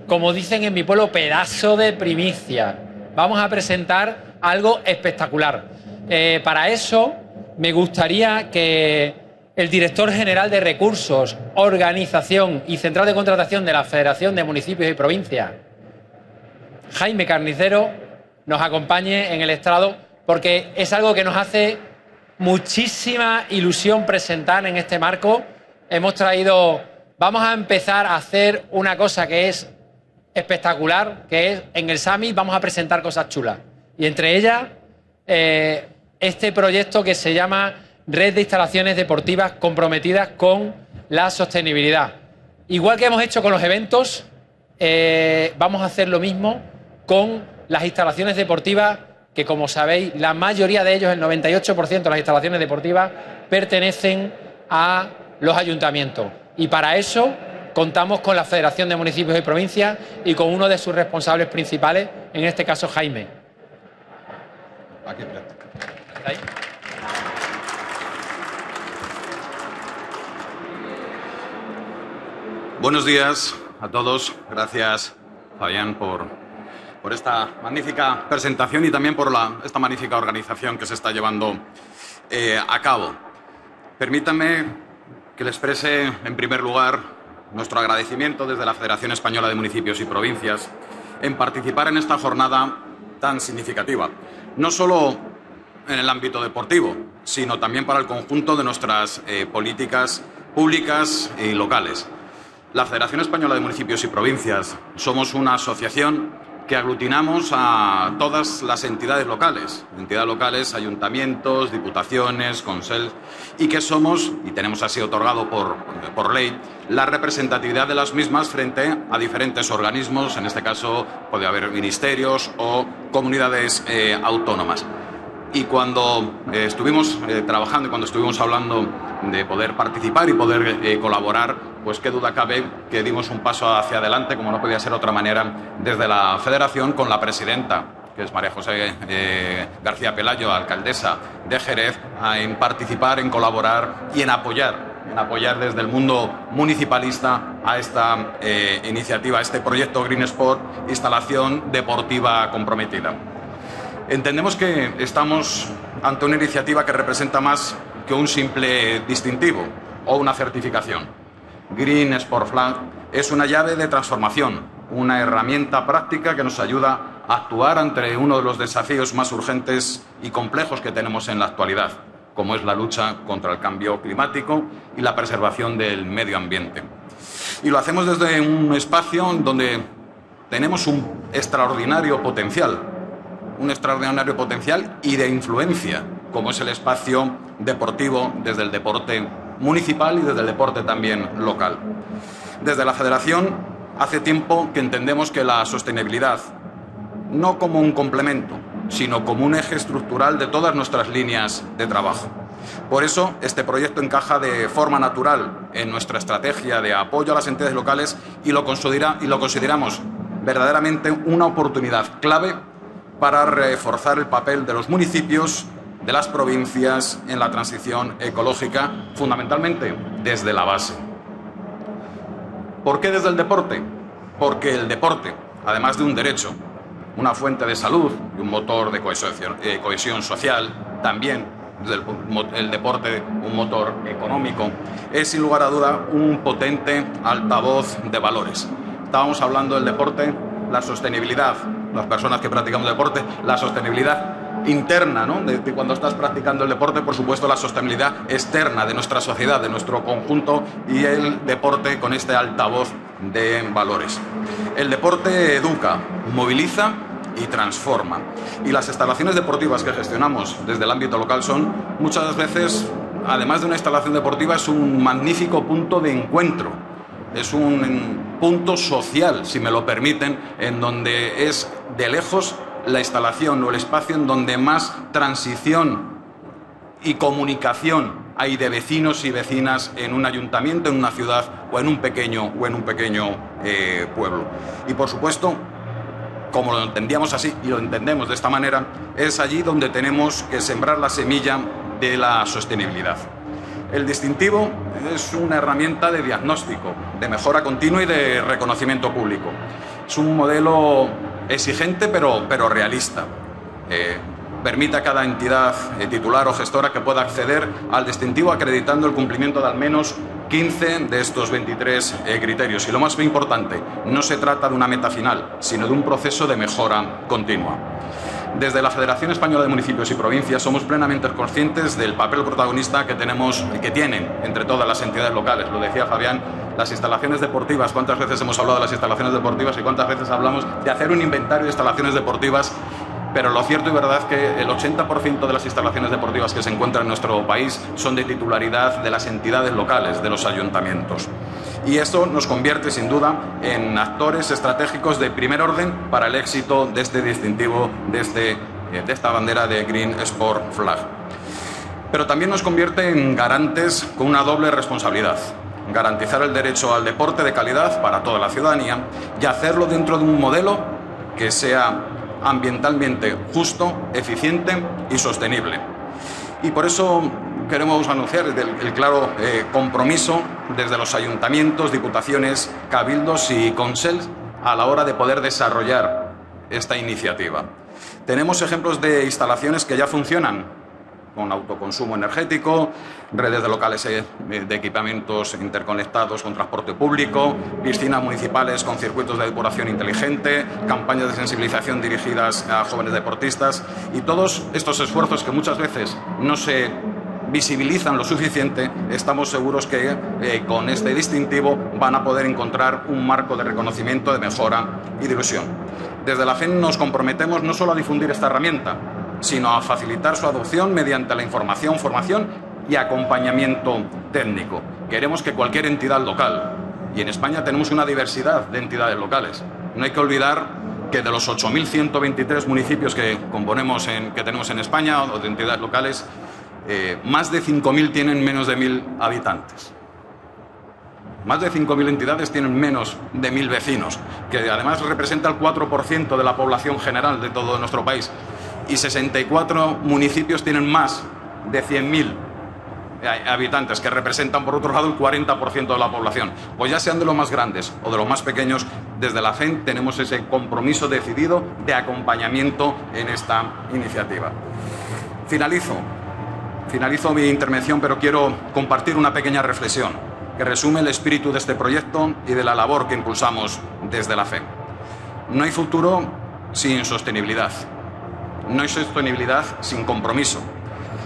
como dicen en mi pueblo, pedazo de primicia. Vamos a presentar algo espectacular. Para eso me gustaría que el director general de Recursos, Organización y Central de Contratación de la Federación de Municipios y Provincias, Jaime Carnicero, nos acompañe en el estrado, porque es algo que nos hace muchísima ilusión presentar en este marco. Vamos a empezar a hacer una cosa que es espectacular, que es en el Summit vamos a presentar cosas chulas. Y entre ellas, este proyecto que se llama Red de Instalaciones Deportivas Comprometidas con la Sostenibilidad. Igual que hemos hecho con los eventos, vamos a hacer lo mismo con las instalaciones deportivas, que como sabéis, la mayoría de ellos, el 98% de las instalaciones deportivas, pertenecen a los ayuntamientos. Y para eso contamos con la Federación de Municipios y Provincias y con uno de sus responsables principales, en este caso Jaime. Aquí, ¿Ahí? Buenos días a todos. Gracias, Fabián, por esta magnífica presentación y también por esta magnífica organización que se está llevando a cabo. Permítanme que le exprese, en primer lugar, nuestro agradecimiento desde la Federación Española de Municipios y Provincias en participar en esta jornada tan significativa, no solo en el ámbito deportivo, sino también para el conjunto de nuestras políticas públicas y locales. La Federación Española de Municipios y Provincias somos una asociación que aglutinamos a todas las entidades locales, ayuntamientos, diputaciones, consell, y que somos, y tenemos así otorgado por ley, la representatividad de las mismas frente a diferentes organismos, en este caso puede haber ministerios o comunidades autónomas. Y cuando estuvimos trabajando y cuando estuvimos hablando de poder participar y poder colaborar, pues qué duda cabe que dimos un paso hacia adelante, como no podía ser de otra manera, desde la Federación con la presidenta, que es María José García Pelayo, alcaldesa de Jerez, en participar, en colaborar y en apoyar desde el mundo municipalista a esta iniciativa, a este proyecto Green Sport, instalación deportiva comprometida. Entendemos que estamos ante una iniciativa que representa más que un simple distintivo o una certificación. Green Sport Flag es una llave de transformación, una herramienta práctica que nos ayuda a actuar ante uno de los desafíos más urgentes y complejos que tenemos en la actualidad, como es la lucha contra el cambio climático y la preservación del medio ambiente. Y lo hacemos desde un espacio donde tenemos un extraordinario potencial y de influencia, como es el espacio deportivo desde el deporte municipal y desde el deporte también local. Desde la Federación hace tiempo que entendemos que la sostenibilidad, no como un complemento, sino como un eje estructural de todas nuestras líneas de trabajo. Por eso, este proyecto encaja de forma natural en nuestra estrategia de apoyo a las entidades locales y lo consideramos verdaderamente una oportunidad clave para reforzar el papel de los municipios, de las provincias en la transición ecológica, fundamentalmente desde la base. ¿Por qué desde el deporte? Porque el deporte, además de un derecho, una fuente de salud y un motor de cohesión social, también desde el deporte un motor económico, es sin lugar a duda un potente altavoz de valores. Estábamos hablando del deporte, la sostenibilidad, las personas que practicamos deporte, la sostenibilidad interna, ¿no? de cuando estás practicando el deporte, por supuesto la sostenibilidad externa de nuestra sociedad, de nuestro conjunto, y el deporte con este altavoz de valores. El deporte educa, moviliza y transforma. Y las instalaciones deportivas que gestionamos desde el ámbito local son muchas veces, además de una instalación deportiva, es un magnífico punto de encuentro. Es un punto social, si me lo permiten, en donde es de lejos la instalación o el espacio en donde más transición y comunicación hay de vecinos y vecinas en un ayuntamiento, en una ciudad o en un pequeño pueblo. Y por supuesto, como lo entendíamos así y lo entendemos de esta manera, es allí donde tenemos que sembrar la semilla de la sostenibilidad. El distintivo es una herramienta de diagnóstico, de mejora continua y de reconocimiento público. Es un modelo exigente pero realista. Permite a cada entidad titular o gestora que pueda acceder al distintivo acreditando el cumplimiento de al menos 15 de estos 23 criterios. Y lo más importante, no se trata de una meta final, sino de un proceso de mejora continua. Desde la Federación Española de Municipios y Provincias somos plenamente conscientes del papel protagonista que tenemos y que tienen entre todas las entidades locales. Lo decía Fabián, las instalaciones deportivas, cuántas veces hemos hablado de las instalaciones deportivas y cuántas veces hablamos de hacer un inventario de instalaciones deportivas, pero lo cierto y verdad es que el 80% de las instalaciones deportivas que se encuentran en nuestro país son de titularidad de las entidades locales, de los ayuntamientos. Y esto nos convierte, sin duda, en actores estratégicos de primer orden para el éxito de este distintivo, de esta bandera de Green Sport Flag. Pero también nos convierte en garantes con una doble responsabilidad: garantizar el derecho al deporte de calidad para toda la ciudadanía y hacerlo dentro de un modelo que sea ambientalmente justo, eficiente y sostenible. Y por eso queremos anunciar el claro compromiso desde los ayuntamientos, diputaciones, cabildos y consels a la hora de poder desarrollar esta iniciativa. Tenemos ejemplos de instalaciones que ya funcionan con autoconsumo energético, redes de locales de equipamientos interconectados con transporte público, piscinas municipales con circuitos de depuración inteligente, campañas de sensibilización dirigidas a jóvenes deportistas, y todos estos esfuerzos que muchas veces no se visibilizan lo suficiente, estamos seguros que con este distintivo van a poder encontrar un marco de reconocimiento, de mejora y de ilusión. Desde la FEN nos comprometemos no solo a difundir esta herramienta, sino a facilitar su adopción mediante la información, formación y acompañamiento técnico. Queremos que cualquier entidad local, y en España tenemos una diversidad de entidades locales, no hay que olvidar que de los 8.123 municipios que tenemos en España, o de entidades locales, más de 5.000 tienen menos de 1.000 habitantes. Más de 5.000 entidades tienen menos de 1.000 vecinos, que además representa el 4% de la población general de todo nuestro país. Y 64 municipios tienen más de 100.000 habitantes, que representan, por otro lado, el 40% de la población. Pues ya sean de los más grandes o de los más pequeños, desde la FEN tenemos ese compromiso decidido de acompañamiento en esta iniciativa. Finalizo mi intervención, pero quiero compartir una pequeña reflexión que resume el espíritu de este proyecto y de la labor que impulsamos desde la FEN. No hay futuro sin sostenibilidad. No hay sostenibilidad sin compromiso.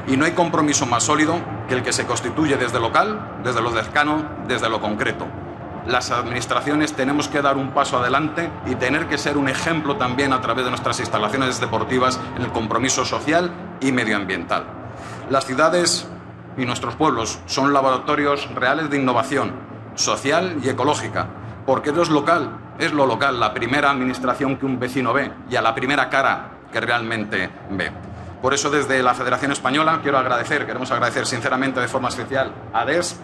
Y no hay compromiso más sólido que el que se constituye desde local, desde lo cercano, desde lo concreto. Las administraciones tenemos que dar un paso adelante y tener que ser un ejemplo también a través de nuestras instalaciones deportivas en el compromiso social y medioambiental. Las ciudades y nuestros pueblos son laboratorios reales de innovación social y ecológica, porque es lo local, la primera administración que un vecino ve y a la primera cara que realmente ve. Por eso, desde la Federación Española queremos agradecer sinceramente, de forma especial, a DES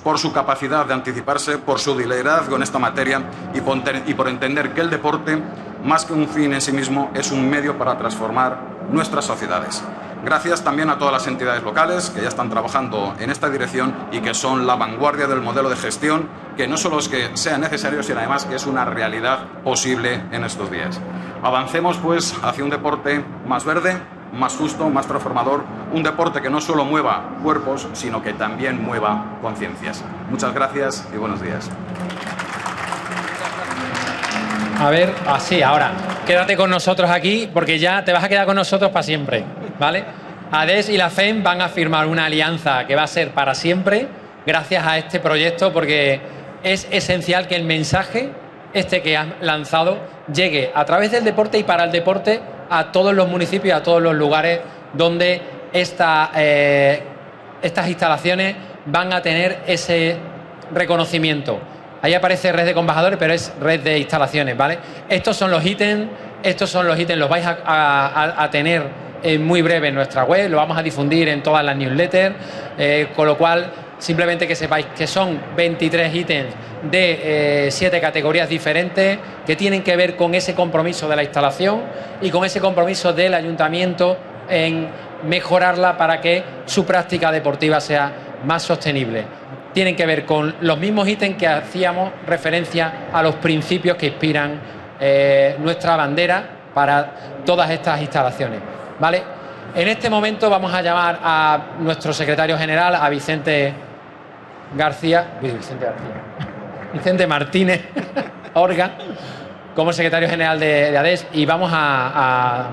por su capacidad de anticiparse, por su liderazgo en esta materia y por entender que el deporte, más que un fin en sí mismo, es un medio para transformar nuestras sociedades. Gracias también a todas las entidades locales que ya están trabajando en esta dirección y que son la vanguardia del modelo de gestión, que no solo es que sea necesario, sino además que es una realidad posible en estos días. Avancemos, pues, hacia un deporte más verde, más justo, más transformador, un deporte que no solo mueva cuerpos, sino que también mueva conciencias. Muchas gracias y buenos días. A ver, así, ahora, quédate con nosotros aquí, porque ya te vas a quedar con nosotros para siempre. ¿vale? ADES y la FEM van a firmar una alianza que va a ser para siempre gracias a este proyecto, porque es esencial que el mensaje que han lanzado llegue a través del deporte y para el deporte a todos los municipios, a todos los lugares donde estas instalaciones van a tener ese reconocimiento. Ahí aparece red de embajadores, pero es red de instalaciones, ¿vale? Estos son los ítems, los vais a tener muy breve en nuestra web, lo vamos a difundir en todas las newsletters, con lo cual simplemente que sepáis que son 23 ítems de 7 categorías diferentes que tienen que ver con ese compromiso de la instalación y con ese compromiso del ayuntamiento en mejorarla para que su práctica deportiva sea más sostenible. Tienen que ver con los mismos ítems que hacíamos referencia a los principios que inspiran nuestra bandera para todas estas instalaciones, ¿vale? En este momento vamos a llamar a nuestro secretario general, a Vicente Martínez Orga, como secretario general de ADES, y vamos a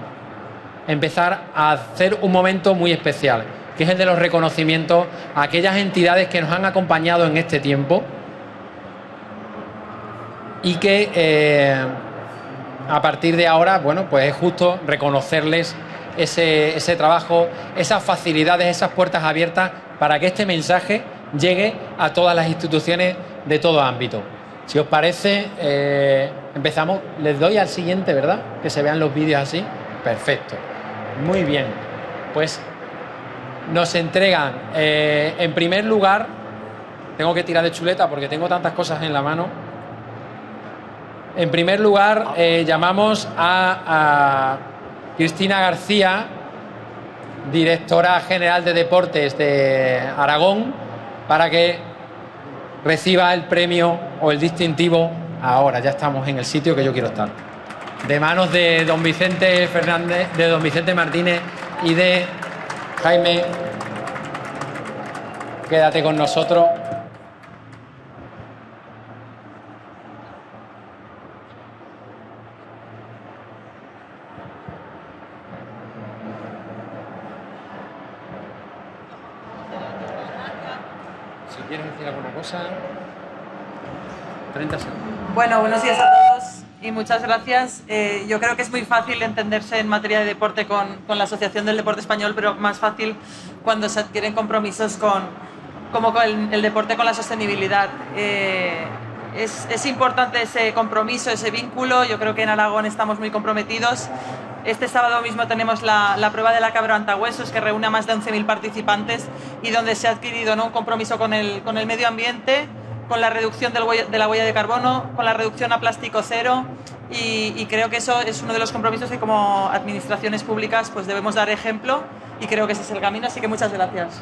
empezar a hacer un momento muy especial, que es el de los reconocimientos a aquellas entidades que nos han acompañado en este tiempo y que a partir de ahora, bueno, pues es justo reconocerles ese trabajo, esas facilidades, esas puertas abiertas para que este mensaje llegue a todas las instituciones de todo ámbito. Si os parece, empezamos. Les doy al siguiente, ¿verdad? Que se vean los vídeos así. Perfecto. Muy bien. Pues nos entregan, en primer lugar, tengo que tirar de chuleta porque tengo tantas cosas en la mano. En primer lugar, llamamos a Cristina García, directora general de Deportes de Aragón, para que reciba el premio o el distintivo. Ahora ya estamos en el sitio que yo quiero estar. De manos de don Vicente Fernández, de don Vicente Martínez y de Jaime. Quédate con nosotros. Si quieres decir alguna cosa. 30 segundos. Bueno, buenos días a todos y muchas gracias. Yo creo que es muy fácil entenderse en materia de deporte con la Asociación del Deporte Español, pero más fácil cuando se adquieren compromisos como con el deporte con la sostenibilidad. Es importante ese compromiso, ese vínculo. Yo creo que en Aragón estamos muy comprometidos. Este sábado mismo tenemos la prueba de la quebrantahuesos, que reúne a más de 11.000 participantes y donde se ha adquirido, ¿no?, un compromiso con el medio ambiente, con la reducción de la huella de carbono, con la reducción a plástico cero, y creo que eso es uno de los compromisos que como administraciones públicas pues debemos dar ejemplo, y creo que ese es el camino, así que muchas gracias.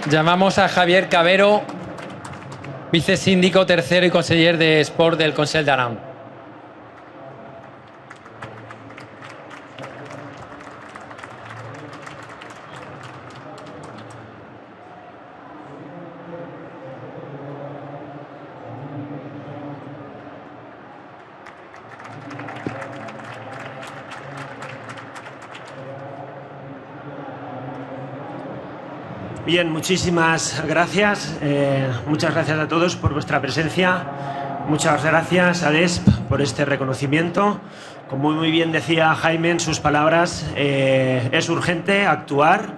Llamamos a Javier Cabero, vicesíndico tercero y conseller de Sport del Consell d'Aran. Bien, muchísimas gracias. Muchas gracias a todos por vuestra presencia. Muchas gracias a DESP por este reconocimiento. Como muy bien decía Jaime en sus palabras, es urgente actuar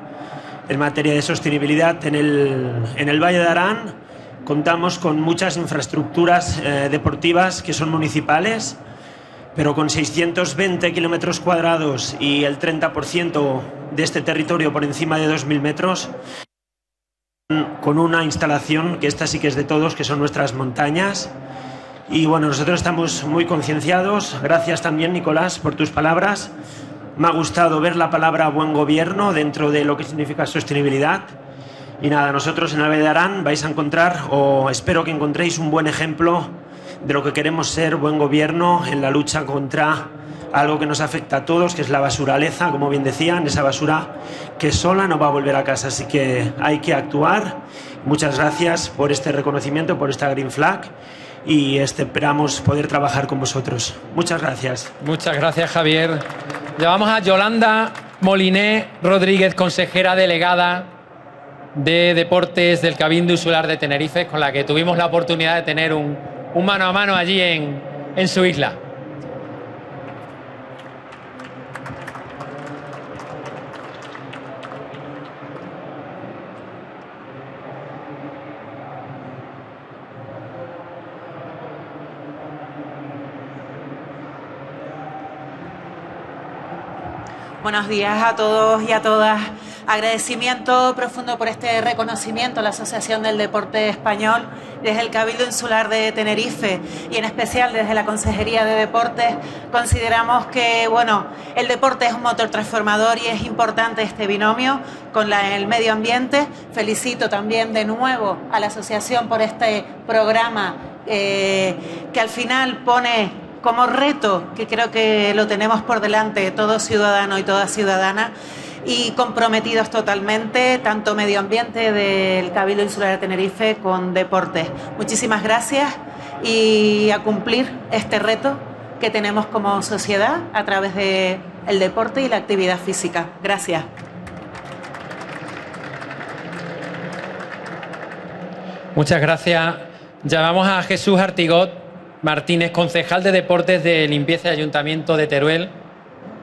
en materia de sostenibilidad en el Valle de Arán. Contamos con muchas infraestructuras deportivas que son municipales, pero con 620 kilómetros cuadrados y el 30% de este territorio por encima de 2.000 metros, con una instalación que esta sí que es de todos, que son nuestras montañas. Y bueno, nosotros estamos muy concienciados. Gracias también, Nicolás, por tus palabras. Me ha gustado ver la palabra buen gobierno dentro de lo que significa sostenibilidad. Y nada, nosotros en el Valle de Arán vais a encontrar, o espero que encontréis, un buen ejemplo de lo que queremos ser buen gobierno en la lucha contra algo que nos afecta a todos, que es la basuraleza, como bien decían, esa basura que sola no va a volver a casa, así que hay que actuar. Muchas gracias por este reconocimiento, por esta Green Flag, y esperamos poder trabajar con vosotros. Muchas gracias. Muchas gracias, Javier. Llevamos a Yolanda Moliné Rodríguez, consejera delegada de Deportes del Cabildo Insular de Tenerife, con la que tuvimos la oportunidad de tener un mano a mano allí en su isla. Buenos días a todos y a todas. Agradecimiento profundo por este reconocimiento a la Asociación del Deporte Español desde el Cabildo Insular de Tenerife y en especial desde la Consejería de Deportes. Consideramos que el deporte es un motor transformador y es importante este binomio con el medio ambiente. Felicito también de nuevo a la asociación por este programa que al final pone como reto, que creo que lo tenemos por delante todo ciudadano y toda ciudadana, y comprometidos totalmente, tanto medio ambiente del Cabildo Insular de Tenerife con deportes. Muchísimas gracias y a cumplir este reto que tenemos como sociedad a través del deporte y la actividad física. Gracias. Muchas gracias. Llamamos a Jesús Artigot Martínez, concejal de Deportes de Limpieza y Ayuntamiento de Teruel,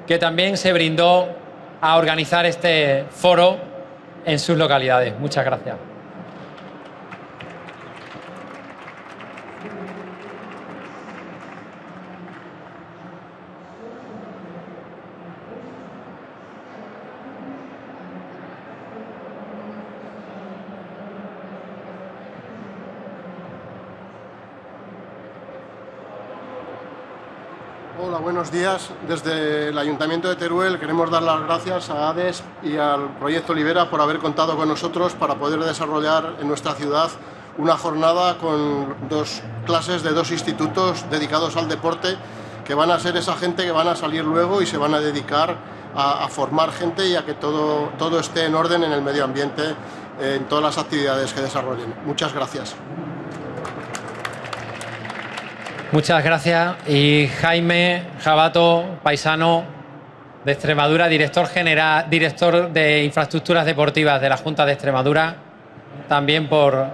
que también se brindó a organizar este foro en sus localidades. Muchas gracias. Hola, buenos días. Desde el Ayuntamiento de Teruel queremos dar las gracias a ADESP y al Proyecto Libera por haber contado con nosotros para poder desarrollar en nuestra ciudad una jornada con 2 clases de 2 institutos dedicados al deporte, que van a ser esa gente que van a salir luego y se van a dedicar a formar gente y a que todo esté en orden en el medio ambiente en todas las actividades que desarrollen. Muchas gracias. Muchas gracias. Y Jaime Jabato, paisano de Extremadura, director de Infraestructuras Deportivas de la Junta de Extremadura, también por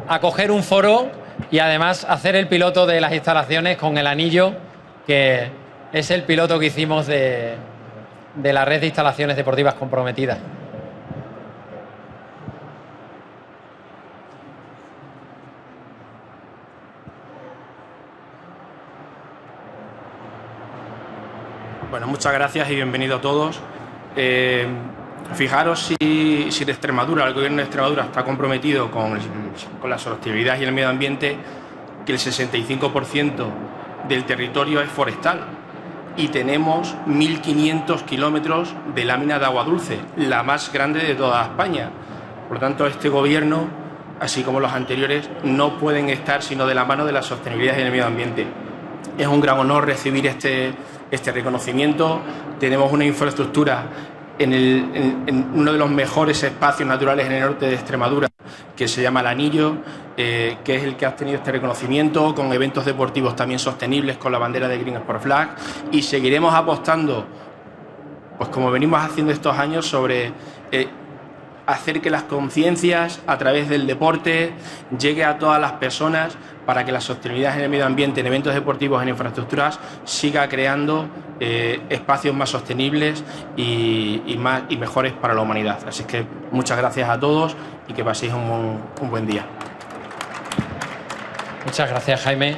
acoger un foro y además hacer el piloto de las instalaciones con el anillo, que es el piloto que hicimos de la red de instalaciones deportivas comprometidas. Bueno, muchas gracias y bienvenido a todos. Fijaros si de Extremadura, el gobierno de Extremadura está comprometido con la sostenibilidad y el medio ambiente, que el 65% del territorio es forestal y tenemos 1.500 kilómetros de lámina de agua dulce, la más grande de toda España. Por lo tanto, este gobierno, así como los anteriores, no pueden estar sino de la mano de la sostenibilidad y el medio ambiente. Es un gran honor recibir este reconocimiento. Tenemos una infraestructura en uno de los mejores espacios naturales en el norte de Extremadura, que se llama El Anillo, que es el que ha tenido este reconocimiento, con eventos deportivos también sostenibles, con la bandera de Green Sport Flag, y seguiremos apostando, pues como venimos haciendo estos años, sobre hacer que las conciencias a través del deporte llegue a todas las personas, para que la sostenibilidad en el medio ambiente, en eventos deportivos, en infraestructuras, siga creando espacios más sostenibles y mejores para la humanidad. Así que muchas gracias a todos y que paséis un buen día. Muchas gracias, Jaime.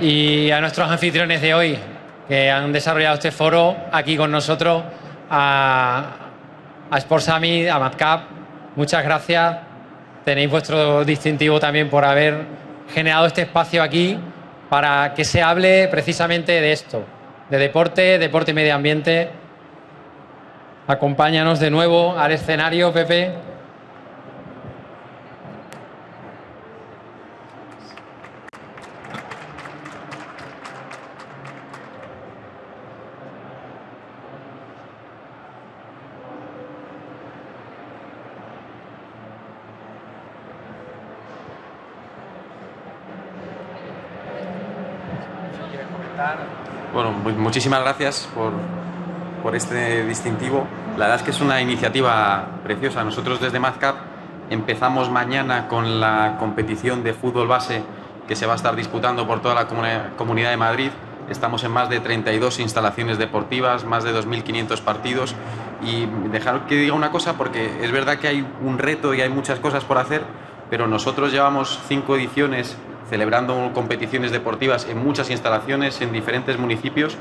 Y a nuestros anfitriones de hoy, que han desarrollado este foro aquí con nosotros, a Sport Summit, a Madcap, muchas gracias. Tenéis vuestro distintivo también por haber generado este espacio aquí para que se hable precisamente de esto, de deporte y medio ambiente. Acompáñanos de nuevo al escenario, Pepe. Bueno, muchísimas gracias por este distintivo. La verdad es que es una iniciativa preciosa. Nosotros desde MazCap empezamos mañana con la competición de fútbol base que se va a estar disputando por toda la Comunidad de Madrid. Estamos en más de 32 instalaciones deportivas, más de 2.500 partidos. Y dejar que diga una cosa, porque es verdad que hay un reto y hay muchas cosas por hacer, pero nosotros llevamos 5 ediciones celebrando competiciones deportivas en muchas instalaciones, en diferentes municipios.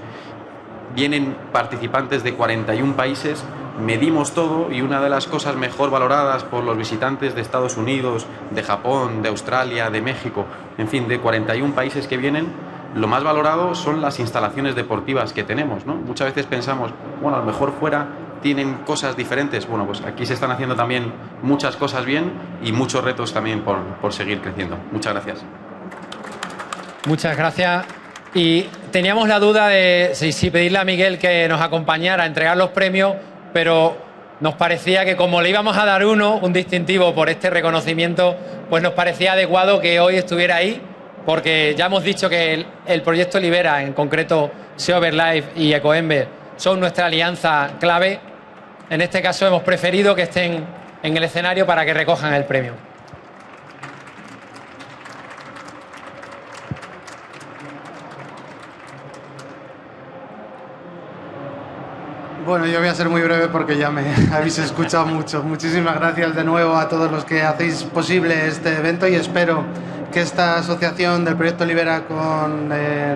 Vienen participantes de 41 países, medimos todo y una de las cosas mejor valoradas por los visitantes de Estados Unidos, de Japón, de Australia, de México, en fin, de 41 países que vienen, lo más valorado son las instalaciones deportivas que tenemos, ¿no? Muchas veces pensamos, bueno, a lo mejor fuera tienen cosas diferentes. Bueno, pues aquí se están haciendo también muchas cosas bien y muchos retos también por seguir creciendo. Muchas gracias. Muchas gracias. Y teníamos la duda de si pedirle a Miguel que nos acompañara a entregar los premios, pero nos parecía que como le íbamos a dar un distintivo por este reconocimiento, pues nos parecía adecuado que hoy estuviera ahí, porque ya hemos dicho que el proyecto Libera, en concreto Seoverlife y Ecoembes, son nuestra alianza clave. En este caso hemos preferido que estén en el escenario para que recojan el premio. Bueno, yo voy a ser muy breve porque ya me habéis escuchado mucho. Muchísimas gracias de nuevo a todos los que hacéis posible este evento y espero que esta asociación del Proyecto Libera con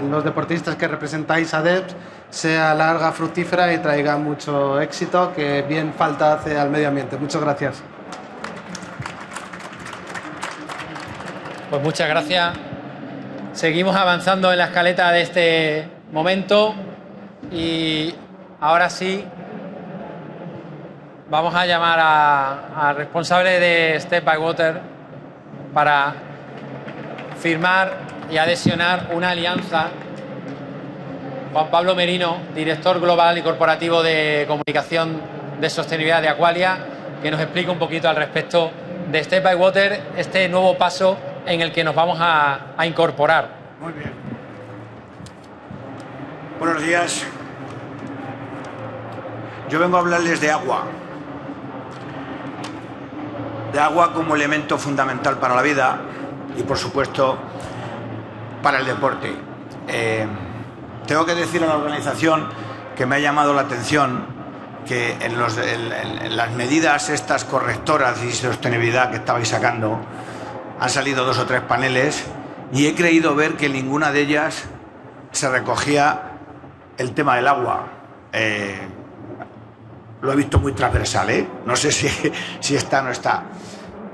los deportistas que representáis a DESP sea larga, fructífera y traiga mucho éxito, que bien falta hace al medio ambiente. Muchas gracias. Pues muchas gracias. Seguimos avanzando en la escaleta de este momento y ahora sí vamos a llamar al responsable de Step by Water para firmar y adhesionar una alianza. Juan Pablo Merino, director global y corporativo de comunicación de sostenibilidad de Aqualia, que nos explique un poquito al respecto de Step by Water, este nuevo paso en el que nos vamos a incorporar. Muy bien. Buenos días. Yo vengo a hablarles de agua. De agua como elemento fundamental para la vida y, por supuesto, para el deporte. Tengo que decir a la organización que me ha llamado la atención que en las medidas estas correctoras y sostenibilidad que estabais sacando han salido 2 o 3 paneles y he creído ver que en ninguna de ellas se recogía el tema del agua. Lo he visto muy transversal, ¿eh? No sé si está o no está.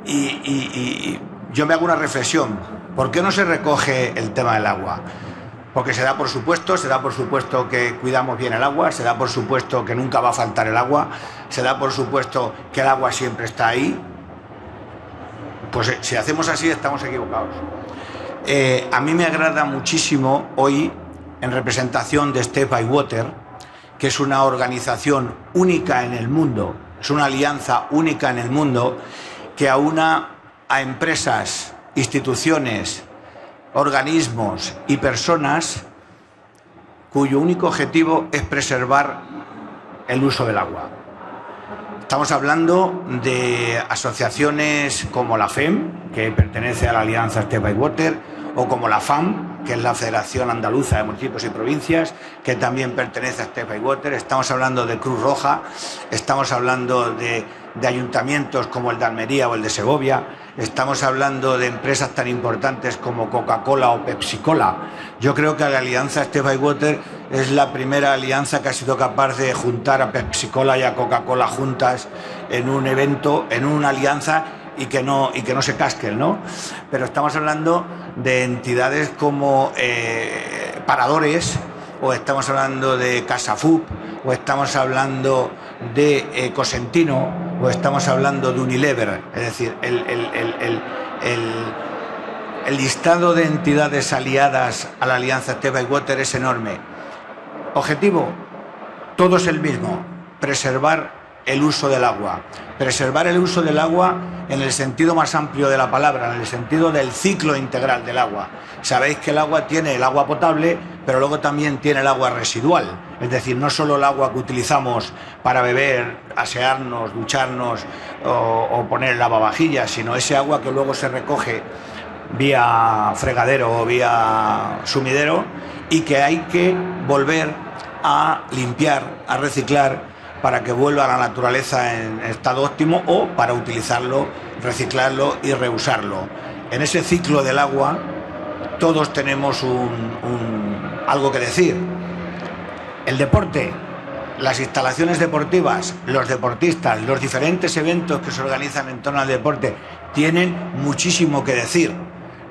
Y yo me hago una reflexión. ¿Por qué no se recoge el tema del agua? Porque se da por supuesto que cuidamos bien el agua, se da por supuesto que nunca va a faltar el agua, se da por supuesto que el agua siempre está ahí. Pues si hacemos así estamos equivocados. A mí me agrada muchísimo hoy, en representación de Step by Water, que es una organización única en el mundo, es una alianza única en el mundo que aúna a empresas, instituciones, organismos y personas cuyo único objetivo es preservar el uso del agua. Estamos hablando de asociaciones como la FEM, que pertenece a la alianza Step by Water, o como la FAM, que es la Federación Andaluza de Municipios y Provincias, que también pertenece a Step by Water. Estamos hablando de Cruz Roja, estamos hablando de ayuntamientos como el de Almería o el de Segovia, estamos hablando de empresas tan importantes como Coca-Cola o Pepsi-Cola. Yo creo que la alianza Step by Water es la primera alianza que ha sido capaz de juntar a Pepsi-Cola y a Coca-Cola juntas en un evento, en una alianza y que no se casquen, ¿no? Pero estamos hablando de entidades como Paradores, o estamos hablando de Casafup, o estamos hablando de Cosentino, o estamos hablando de Unilever. Es decir, el listado de entidades aliadas a la alianza Step by Water es enorme. Objetivo, todo es el mismo: preservar el uso del agua. Preservar el uso del agua en el sentido más amplio de la palabra, en el sentido del ciclo integral del agua. Sabéis que el agua tiene el agua potable, pero luego también tiene el agua residual. Es decir, no solo el agua que utilizamos para beber, asearnos, ducharnos o poner el lavavajillas, sino ese agua que luego se recoge vía fregadero o vía sumidero y que hay que volver a limpiar, a reciclar, para que vuelva a la naturaleza en estado óptimo o para utilizarlo, reciclarlo y reusarlo. En ese ciclo del agua todos tenemos algo que decir. El deporte, las instalaciones deportivas, los deportistas, los diferentes eventos que se organizan en torno al deporte tienen muchísimo que decir.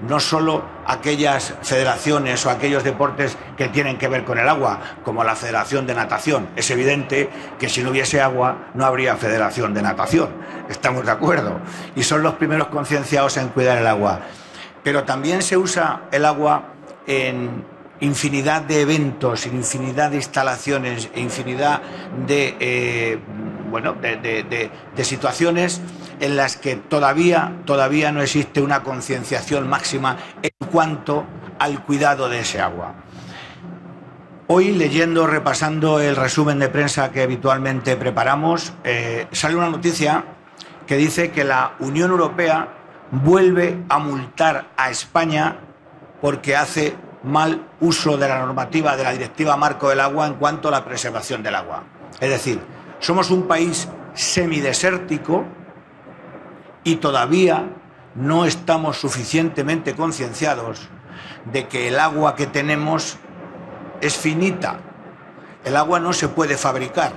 No solo aquellas federaciones o aquellos deportes que tienen que ver con el agua, como la Federación de Natación. Es evidente que si no hubiese agua no habría Federación de Natación, estamos de acuerdo, y son los primeros concienciados en cuidar el agua. Pero también se usa el agua en infinidad de eventos, en infinidad de instalaciones, infinidad de situaciones en las que todavía no existe una concienciación máxima en cuanto al cuidado de ese agua. Hoy, leyendo, repasando el resumen de prensa que habitualmente preparamos, sale una noticia que dice que la Unión Europea vuelve a multar a España porque hace mal uso de la normativa de la Directiva Marco del Agua en cuanto a la preservación del agua. Es decir, somos un país semidesértico y todavía no estamos suficientemente concienciados de que el agua que tenemos es finita. El agua no se puede fabricar.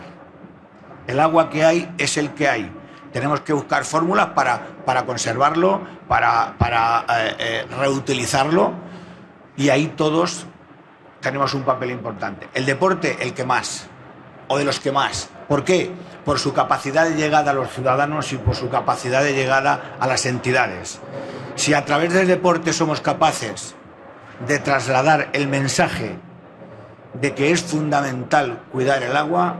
El agua que hay es el que hay. Tenemos que buscar fórmulas para conservarlo, para reutilizarlo, y ahí todos tenemos un papel importante. El deporte, el que más, o de los que más. ¿Por qué? Por su capacidad de llegada a los ciudadanos y por su capacidad de llegada a las entidades. Si a través del deporte somos capaces de trasladar el mensaje de que es fundamental cuidar el agua,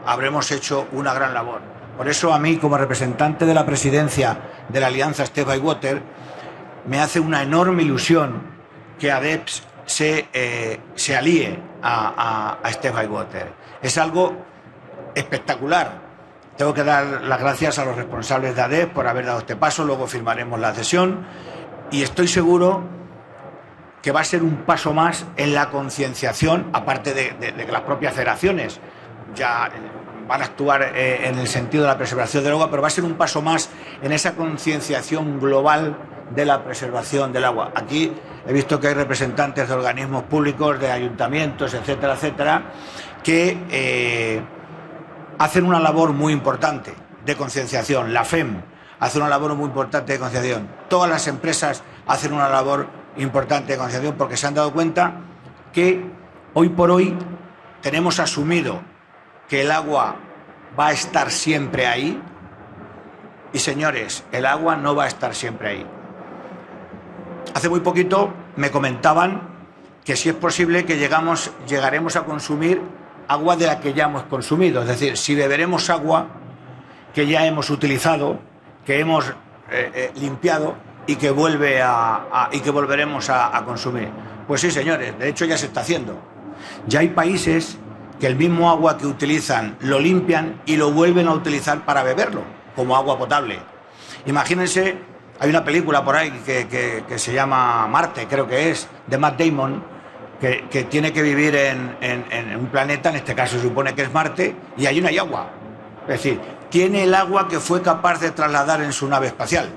habremos hecho una gran labor. Por eso a mí, como representante de la presidencia de la Alianza Step by Water, me hace una enorme ilusión que ADEP se alíe a Step by Water. Es algo espectacular. Tengo que dar las gracias a los responsables de ADEP por haber dado este paso, luego firmaremos la adhesión y estoy seguro que va a ser un paso más en la concienciación, aparte de que las propias federaciones ya van a actuar en el sentido de la preservación del agua, pero va a ser un paso más en esa concienciación global de la preservación del agua. Aquí he visto que hay representantes de organismos públicos, de ayuntamientos, etcétera, etcétera, que hacen una labor muy importante de concienciación. La FEM hace una labor muy importante de concienciación. Todas las empresas hacen una labor importante de concienciación porque se han dado cuenta que hoy por hoy tenemos asumido que el agua va a estar siempre ahí y, señores, el agua no va a estar siempre ahí. Hace muy poquito me comentaban que si es posible que llegaremos a consumir agua de la que ya hemos consumido, es decir, si beberemos agua que ya hemos utilizado, que hemos limpiado y que volveremos a consumir. Pues sí, señores, de hecho ya se está haciendo. Ya hay países que el mismo agua que utilizan lo limpian y lo vuelven a utilizar para beberlo, como agua potable. Imagínense, hay una película por ahí que se llama Marte, creo que es, de Matt Damon, que tiene que vivir en un planeta, en este caso se supone que es Marte, y allí no hay agua. Es decir, tiene el agua que fue capaz de trasladar en su nave espacial.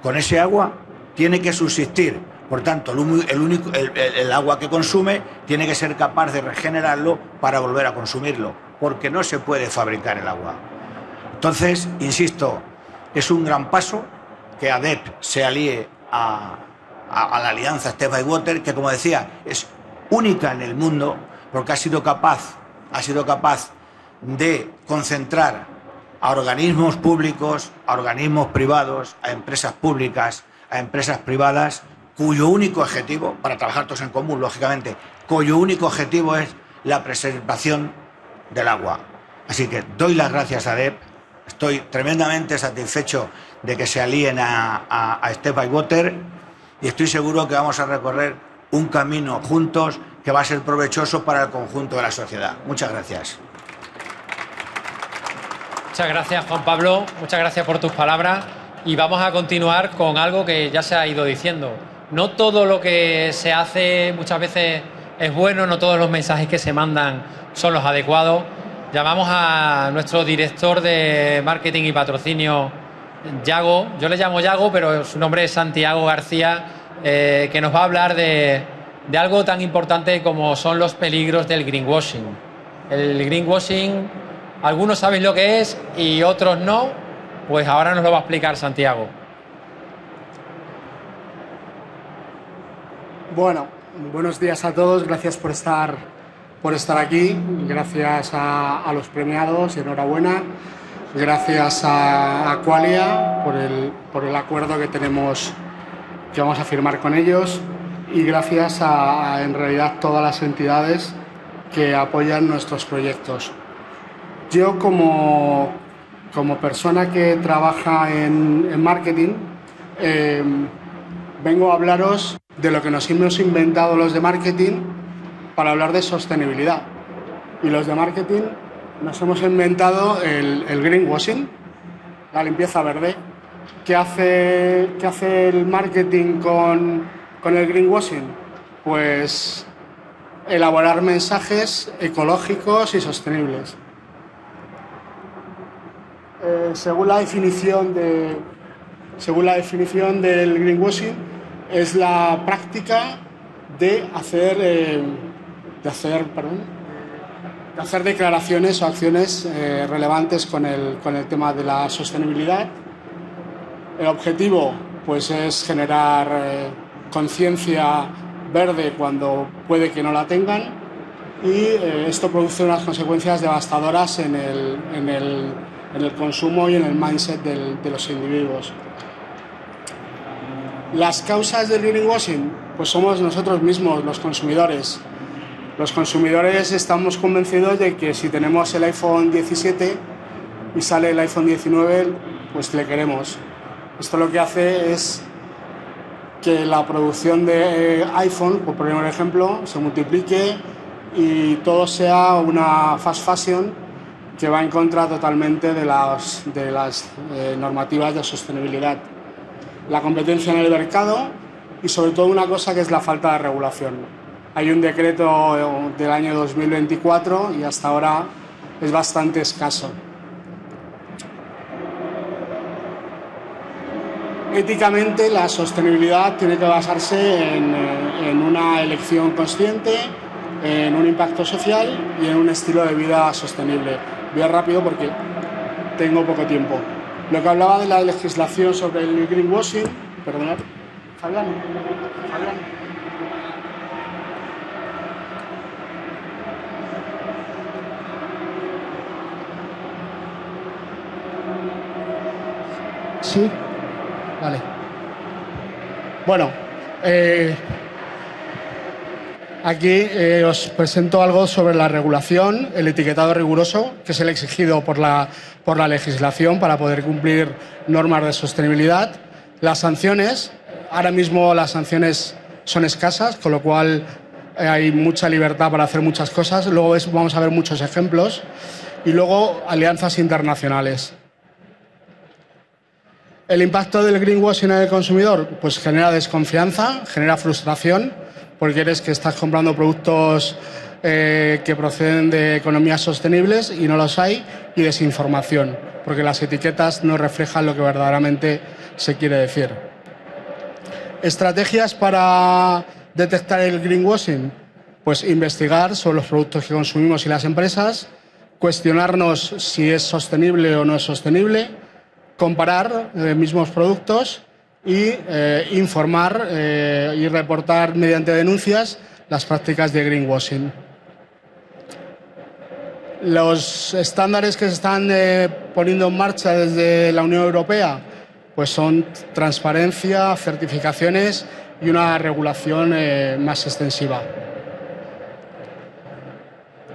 Con ese agua tiene que subsistir. Por tanto, el agua que consume tiene que ser capaz de regenerarlo para volver a consumirlo, porque no se puede fabricar el agua. Entonces, insisto, es un gran paso que ADEP se alíe a la alianza Step by Water, que, como decía, es única en el mundo porque ha sido capaz de concentrar a organismos públicos, a organismos privados, a empresas públicas, a empresas privadas, cuyo único objetivo, para trabajar todos en común, lógicamente, cuyo único objetivo es la preservación del agua. Así que doy las gracias a ADEP. Estoy tremendamente satisfecho de que se alíen a Step by Water y estoy seguro que vamos a recorrer un camino juntos que va a ser provechoso para el conjunto de la sociedad. Muchas gracias. Muchas gracias, Juan Pablo. Muchas gracias por tus palabras. Y vamos a continuar con algo que ya se ha ido diciendo. No todo lo que se hace muchas veces es bueno, no todos los mensajes que se mandan son los adecuados. Llamamos a nuestro director de marketing y patrocinio, Yago. Yo le llamo Yago, pero su nombre es Santiago García, que nos va a hablar de algo tan importante como son los peligros del greenwashing. El greenwashing, algunos saben lo que es y otros no, pues ahora nos lo va a explicar Santiago. Bueno, buenos días a todos, gracias por estar aquí, gracias a los premiados, enhorabuena, gracias a Aqualia por el acuerdo que vamos a firmar con ellos y gracias a en realidad todas las entidades que apoyan nuestros proyectos. Yo como persona que trabaja en marketing vengo a hablaros de lo que nos hemos inventado los de marketing para hablar de sostenibilidad. Y los de marketing nos hemos inventado el greenwashing, la limpieza verde. ¿Qué hace el marketing con el greenwashing? Pues elaborar mensajes ecológicos y sostenibles. Según la definición del greenwashing, es la práctica de hacer declaraciones o acciones relevantes con el tema de la sostenibilidad. El objetivo pues, es generar conciencia verde cuando puede que no la tengan y esto produce unas consecuencias devastadoras en el consumo y en el mindset de los individuos. Las causas del greenwashing, pues somos nosotros mismos, los consumidores. Los consumidores estamos convencidos de que si tenemos el iPhone 17 y sale el iPhone 19, pues le queremos. Esto lo que hace es que la producción de iPhone, por poner un ejemplo, se multiplique y todo sea una fast fashion que va en contra totalmente de las normativas de sostenibilidad. La competencia en el mercado y sobre todo una cosa que es la falta de regulación. Hay un decreto del año 2024 y hasta ahora es bastante escaso. Éticamente la sostenibilidad tiene que basarse en una elección consciente, en un impacto social y en un estilo de vida sostenible. Voy rápido porque tengo poco tiempo. Lo que hablaba de la legislación sobre el greenwashing, perdonad, Fabián. Sí, vale. Bueno, aquí os presento algo sobre la regulación, el etiquetado riguroso, que es el exigido por la legislación para poder cumplir normas de sostenibilidad. Las sanciones, ahora mismo las sanciones son escasas, con lo cual hay mucha libertad para hacer muchas cosas. Luego vamos a ver muchos ejemplos. Y luego alianzas internacionales. El impacto del greenwashing en el consumidor pues genera desconfianza, genera frustración, porque eres que estás comprando productos que proceden de economías sostenibles y no los hay, y desinformación, porque las etiquetas no reflejan lo que verdaderamente se quiere decir. Estrategias para detectar el greenwashing, pues investigar sobre los productos que consumimos y las empresas, cuestionarnos si es sostenible o no es sostenible, comparar mismos productos y informar y reportar mediante denuncias las prácticas de greenwashing. Los estándares que se están poniendo en marcha desde la Unión Europea pues son transparencia, certificaciones y una regulación más extensiva.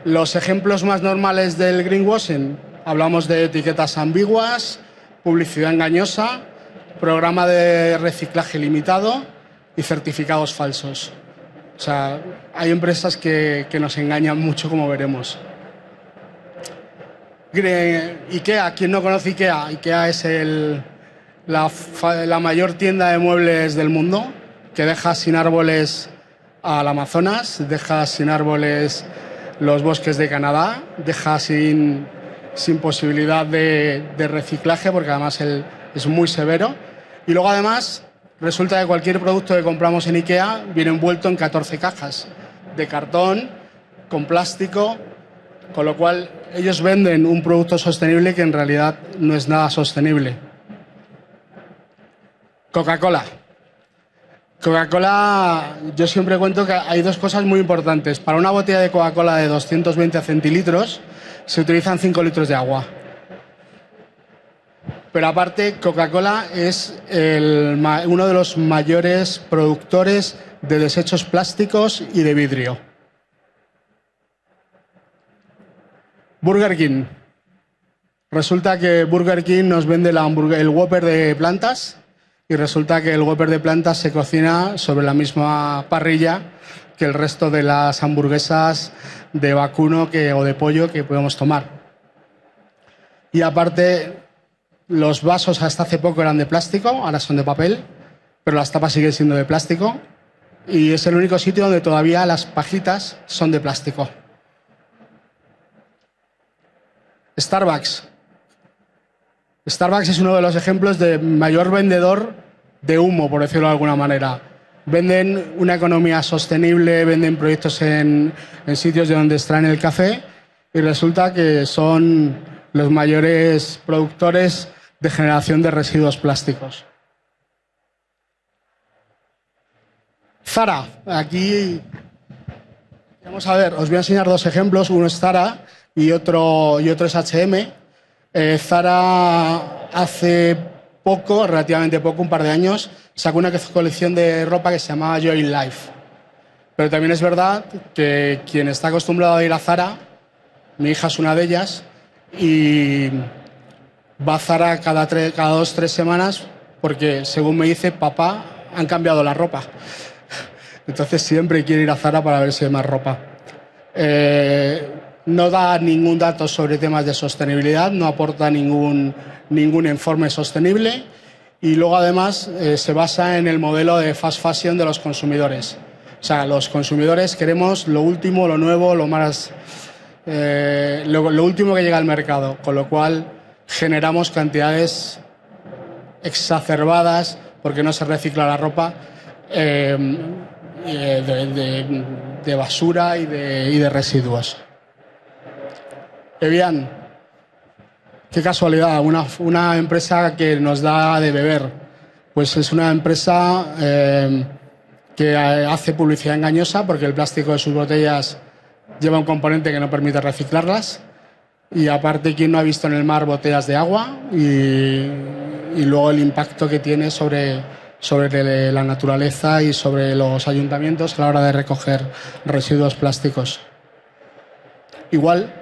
Los ejemplos más normales del greenwashing, hablamos de etiquetas ambiguas, publicidad engañosa, programa de reciclaje limitado y certificados falsos. O sea, hay empresas que nos engañan mucho, como veremos. IKEA, ¿quién no conoce IKEA? IKEA es la mayor tienda de muebles del mundo, que deja sin árboles al Amazonas, deja sin árboles los bosques de Canadá, deja sin posibilidad de reciclaje, porque además es muy severo. Y luego además resulta que cualquier producto que compramos en IKEA viene envuelto en 14 cajas de cartón, con plástico, con lo cual ellos venden un producto sostenible que en realidad no es nada sostenible. Coca-Cola. Coca-Cola, yo siempre cuento que hay dos cosas muy importantes. Para una botella de Coca-Cola de 220 centilitros se utilizan 5 litros de agua. Pero aparte, Coca-Cola es uno de los mayores productores de desechos plásticos y de vidrio. Burger King. Resulta que Burger King nos vende el Whopper de plantas y resulta que el Whopper de plantas se cocina sobre la misma parrilla que el resto de las hamburguesas de vacuno o de pollo que podemos tomar. Y aparte, los vasos hasta hace poco eran de plástico, ahora son de papel, pero las tapas siguen siendo de plástico y es el único sitio donde todavía las pajitas son de plástico. Starbucks. Starbucks es uno de los ejemplos de mayor vendedor de humo, por decirlo de alguna manera. Venden una economía sostenible, venden proyectos en sitios de donde extraen el café y resulta que son los mayores productores de generación de residuos plásticos. Zara. Aquí, vamos a ver, os voy a enseñar dos ejemplos. Uno es Zara y otro es H&M. Zara hace poco, relativamente poco, un par de años, sacó una colección de ropa que se llamaba Joy in Life. Pero también es verdad que quien está acostumbrado a ir a Zara, mi hija es una de ellas, y va a Zara cada 2-3 semanas porque, según me dice, papá, han cambiado la ropa. Entonces siempre quiere ir a Zara para ver si hay más ropa. No da ningún dato sobre temas de sostenibilidad, no aporta ningún informe sostenible y luego además se basa en el modelo de fast fashion de los consumidores. O sea, los consumidores queremos lo último, lo nuevo, lo último que llega al mercado, con lo cual generamos cantidades exacerbadas, porque no se recicla la ropa, de basura y de residuos. Evian, qué casualidad, una empresa que nos da de beber. Pues es una empresa que hace publicidad engañosa porque el plástico de sus botellas lleva un componente que no permite reciclarlas y aparte, ¿quién no ha visto en el mar botellas de agua? Y luego el impacto que tiene sobre la naturaleza y sobre los ayuntamientos a la hora de recoger residuos plásticos. Igual,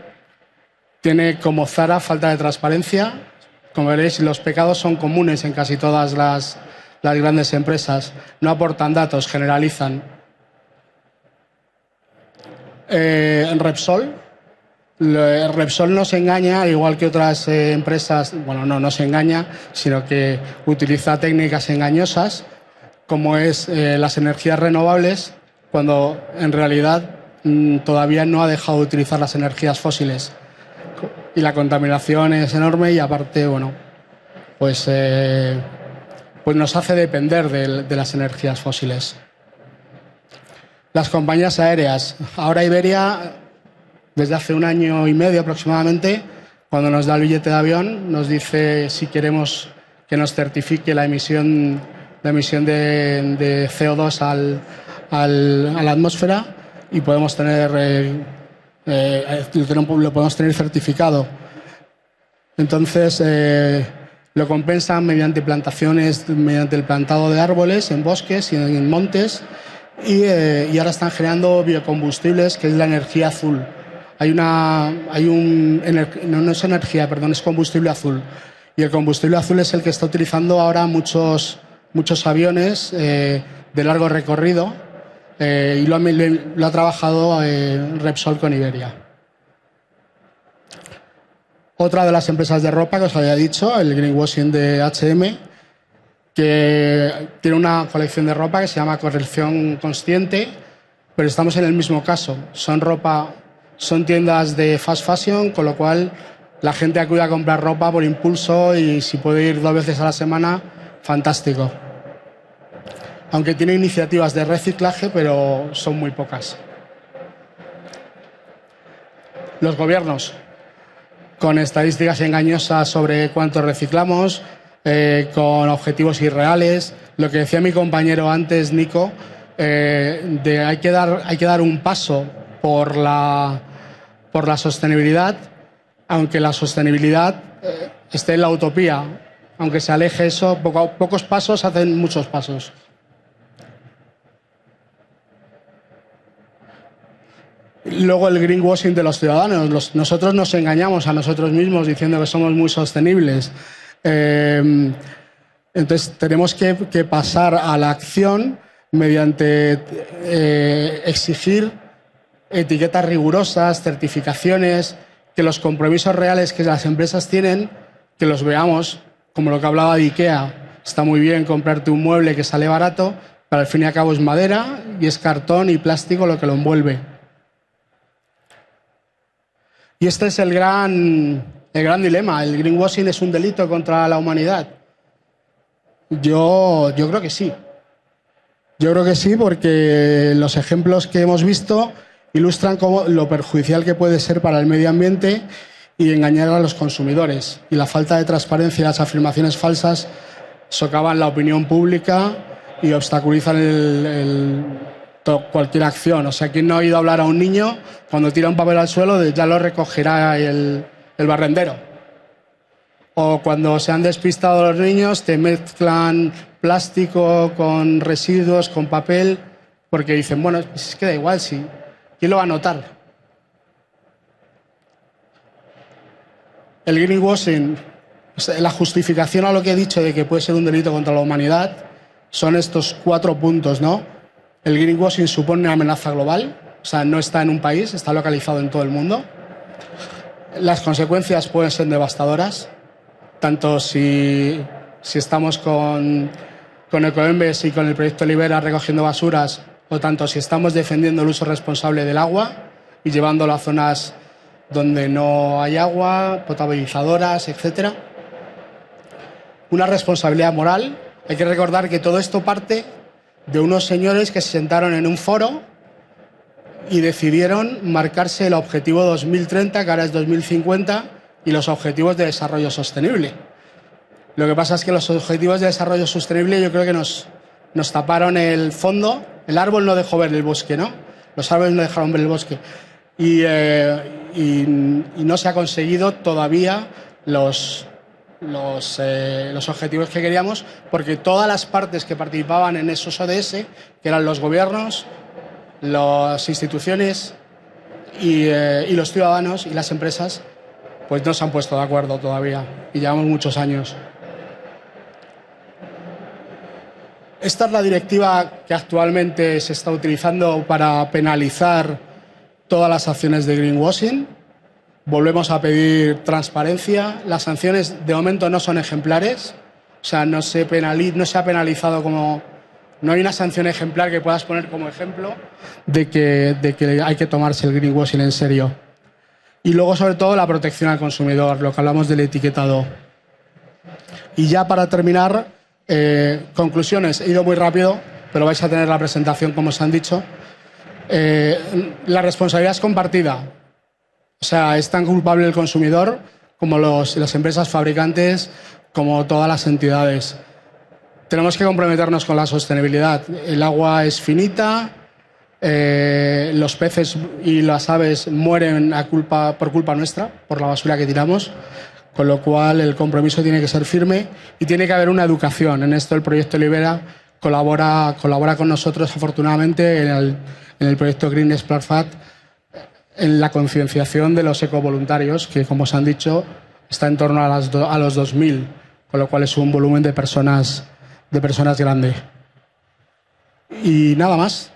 tiene como Zara falta de transparencia. Como veréis, los pecados son comunes en casi todas las grandes empresas. No aportan datos, generalizan. Repsol. Repsol nos engaña, igual que otras empresas. Bueno, no se engaña, sino que utiliza técnicas engañosas, como es las energías renovables, cuando en realidad todavía no ha dejado de utilizar las energías fósiles. Y la contaminación es enorme y aparte, pues nos hace depender de las energías fósiles. Las compañías aéreas. Ahora Iberia, desde hace 1 año y medio aproximadamente, cuando nos da el billete de avión, nos dice si queremos que nos certifique la emisión de CO2 a la atmósfera y podemos tener lo podemos tener certificado. Entonces lo compensan mediante plantaciones, mediante el plantado de árboles en bosques y en montes y ahora están generando biocombustibles, que es la energía azul. no es energía, perdón, es combustible azul. Y el combustible azul es el que está utilizando ahora muchos aviones de largo recorrido y lo ha trabajado Repsol con Iberia. Otra de las empresas de ropa que os había dicho, el greenwashing de H&M, que tiene una colección de ropa que se llama Corrección Consciente, pero estamos en el mismo caso. Son tiendas de fast fashion, con lo cual la gente acude a comprar ropa por impulso y si puede ir 2 veces a la semana, fantástico. Aunque tiene iniciativas de reciclaje, pero son muy pocas. Los gobiernos, con estadísticas engañosas sobre cuánto reciclamos, con objetivos irreales. Lo que decía mi compañero antes, Nico, hay que dar un paso por la sostenibilidad, aunque la sostenibilidad esté en la utopía. Aunque se aleje eso, pocos pasos hacen muchos pasos. Luego el greenwashing de los ciudadanos. Nosotros nos engañamos a nosotros mismos diciendo que somos muy sostenibles. Entonces tenemos que pasar a la acción mediante exigir etiquetas rigurosas, certificaciones, que los compromisos reales que las empresas tienen, que los veamos, como lo que hablaba de IKEA. Está muy bien comprarte un mueble que sale barato, pero al fin y al cabo es madera y es cartón y plástico lo que lo envuelve. Y este es el gran dilema. ¿El greenwashing es un delito contra la humanidad? Yo creo que sí. Yo creo que sí, porque los ejemplos que hemos visto ilustran lo perjudicial que puede ser para el medio ambiente y engañar a los consumidores. Y la falta de transparencia y las afirmaciones falsas socavan la opinión pública y obstaculizan cualquier acción. O sea, quien no ha oído hablar a un niño, cuando tira un papel al suelo, ya lo recogerá el barrendero. O cuando se han despistado los niños, te mezclan plástico con residuos, con papel, porque dicen, bueno, es que da igual, sí. ¿Quién lo va a notar? El greenwashing, la justificación a lo que he dicho de que puede ser un delito contra la humanidad, son estos 4 puntos, ¿no? El greenwashing supone una amenaza global, o sea, no está en un país, está localizado en todo el mundo. Las consecuencias pueden ser devastadoras, tanto si estamos con Ecoembes y con el proyecto Libera recogiendo basuras, o tanto si estamos defendiendo el uso responsable del agua y llevándolo a zonas donde no hay agua, potabilizadoras, etc. Una responsabilidad moral. Hay que recordar que todo esto parte de unos señores que se sentaron en un foro y decidieron marcarse el objetivo 2030, que ahora es 2050, y los objetivos de desarrollo sostenible. Lo que pasa es que los objetivos de desarrollo sostenible yo creo que nos taparon el fondo. El árbol no dejó ver el bosque, ¿no? Los árboles no dejaron ver el bosque. Y no se ha conseguido todavía los objetivos que queríamos, porque todas las partes que participaban en esos ODS, que eran los gobiernos, las instituciones y los ciudadanos y las empresas, pues no se han puesto de acuerdo todavía y llevamos muchos años. Esta es la directiva que actualmente se está utilizando para penalizar todas las acciones de greenwashing. Volvemos a pedir transparencia. Las sanciones de momento no son ejemplares, o sea, no se ha penalizado como... No hay una sanción ejemplar que puedas poner como ejemplo de que hay que tomarse el greenwashing en serio. Y luego, sobre todo, la protección al consumidor, lo que hablamos del etiquetado. Y ya para terminar, conclusiones. He ido muy rápido, pero vais a tener la presentación, como os han dicho. La responsabilidad es compartida. O sea, es tan culpable el consumidor como las empresas fabricantes, como todas las entidades. Tenemos que comprometernos con la sostenibilidad. El agua es finita, los peces y las aves mueren por culpa nuestra, por la basura que tiramos, con lo cual el compromiso tiene que ser firme y tiene que haber una educación. En esto el proyecto Libera colabora con nosotros, afortunadamente, en el proyecto Green Spark Fat. en la concienciación de los ecovoluntarios, que como os han dicho, está en torno a los 2.000, con lo cual es un volumen de personas grande. Y nada más.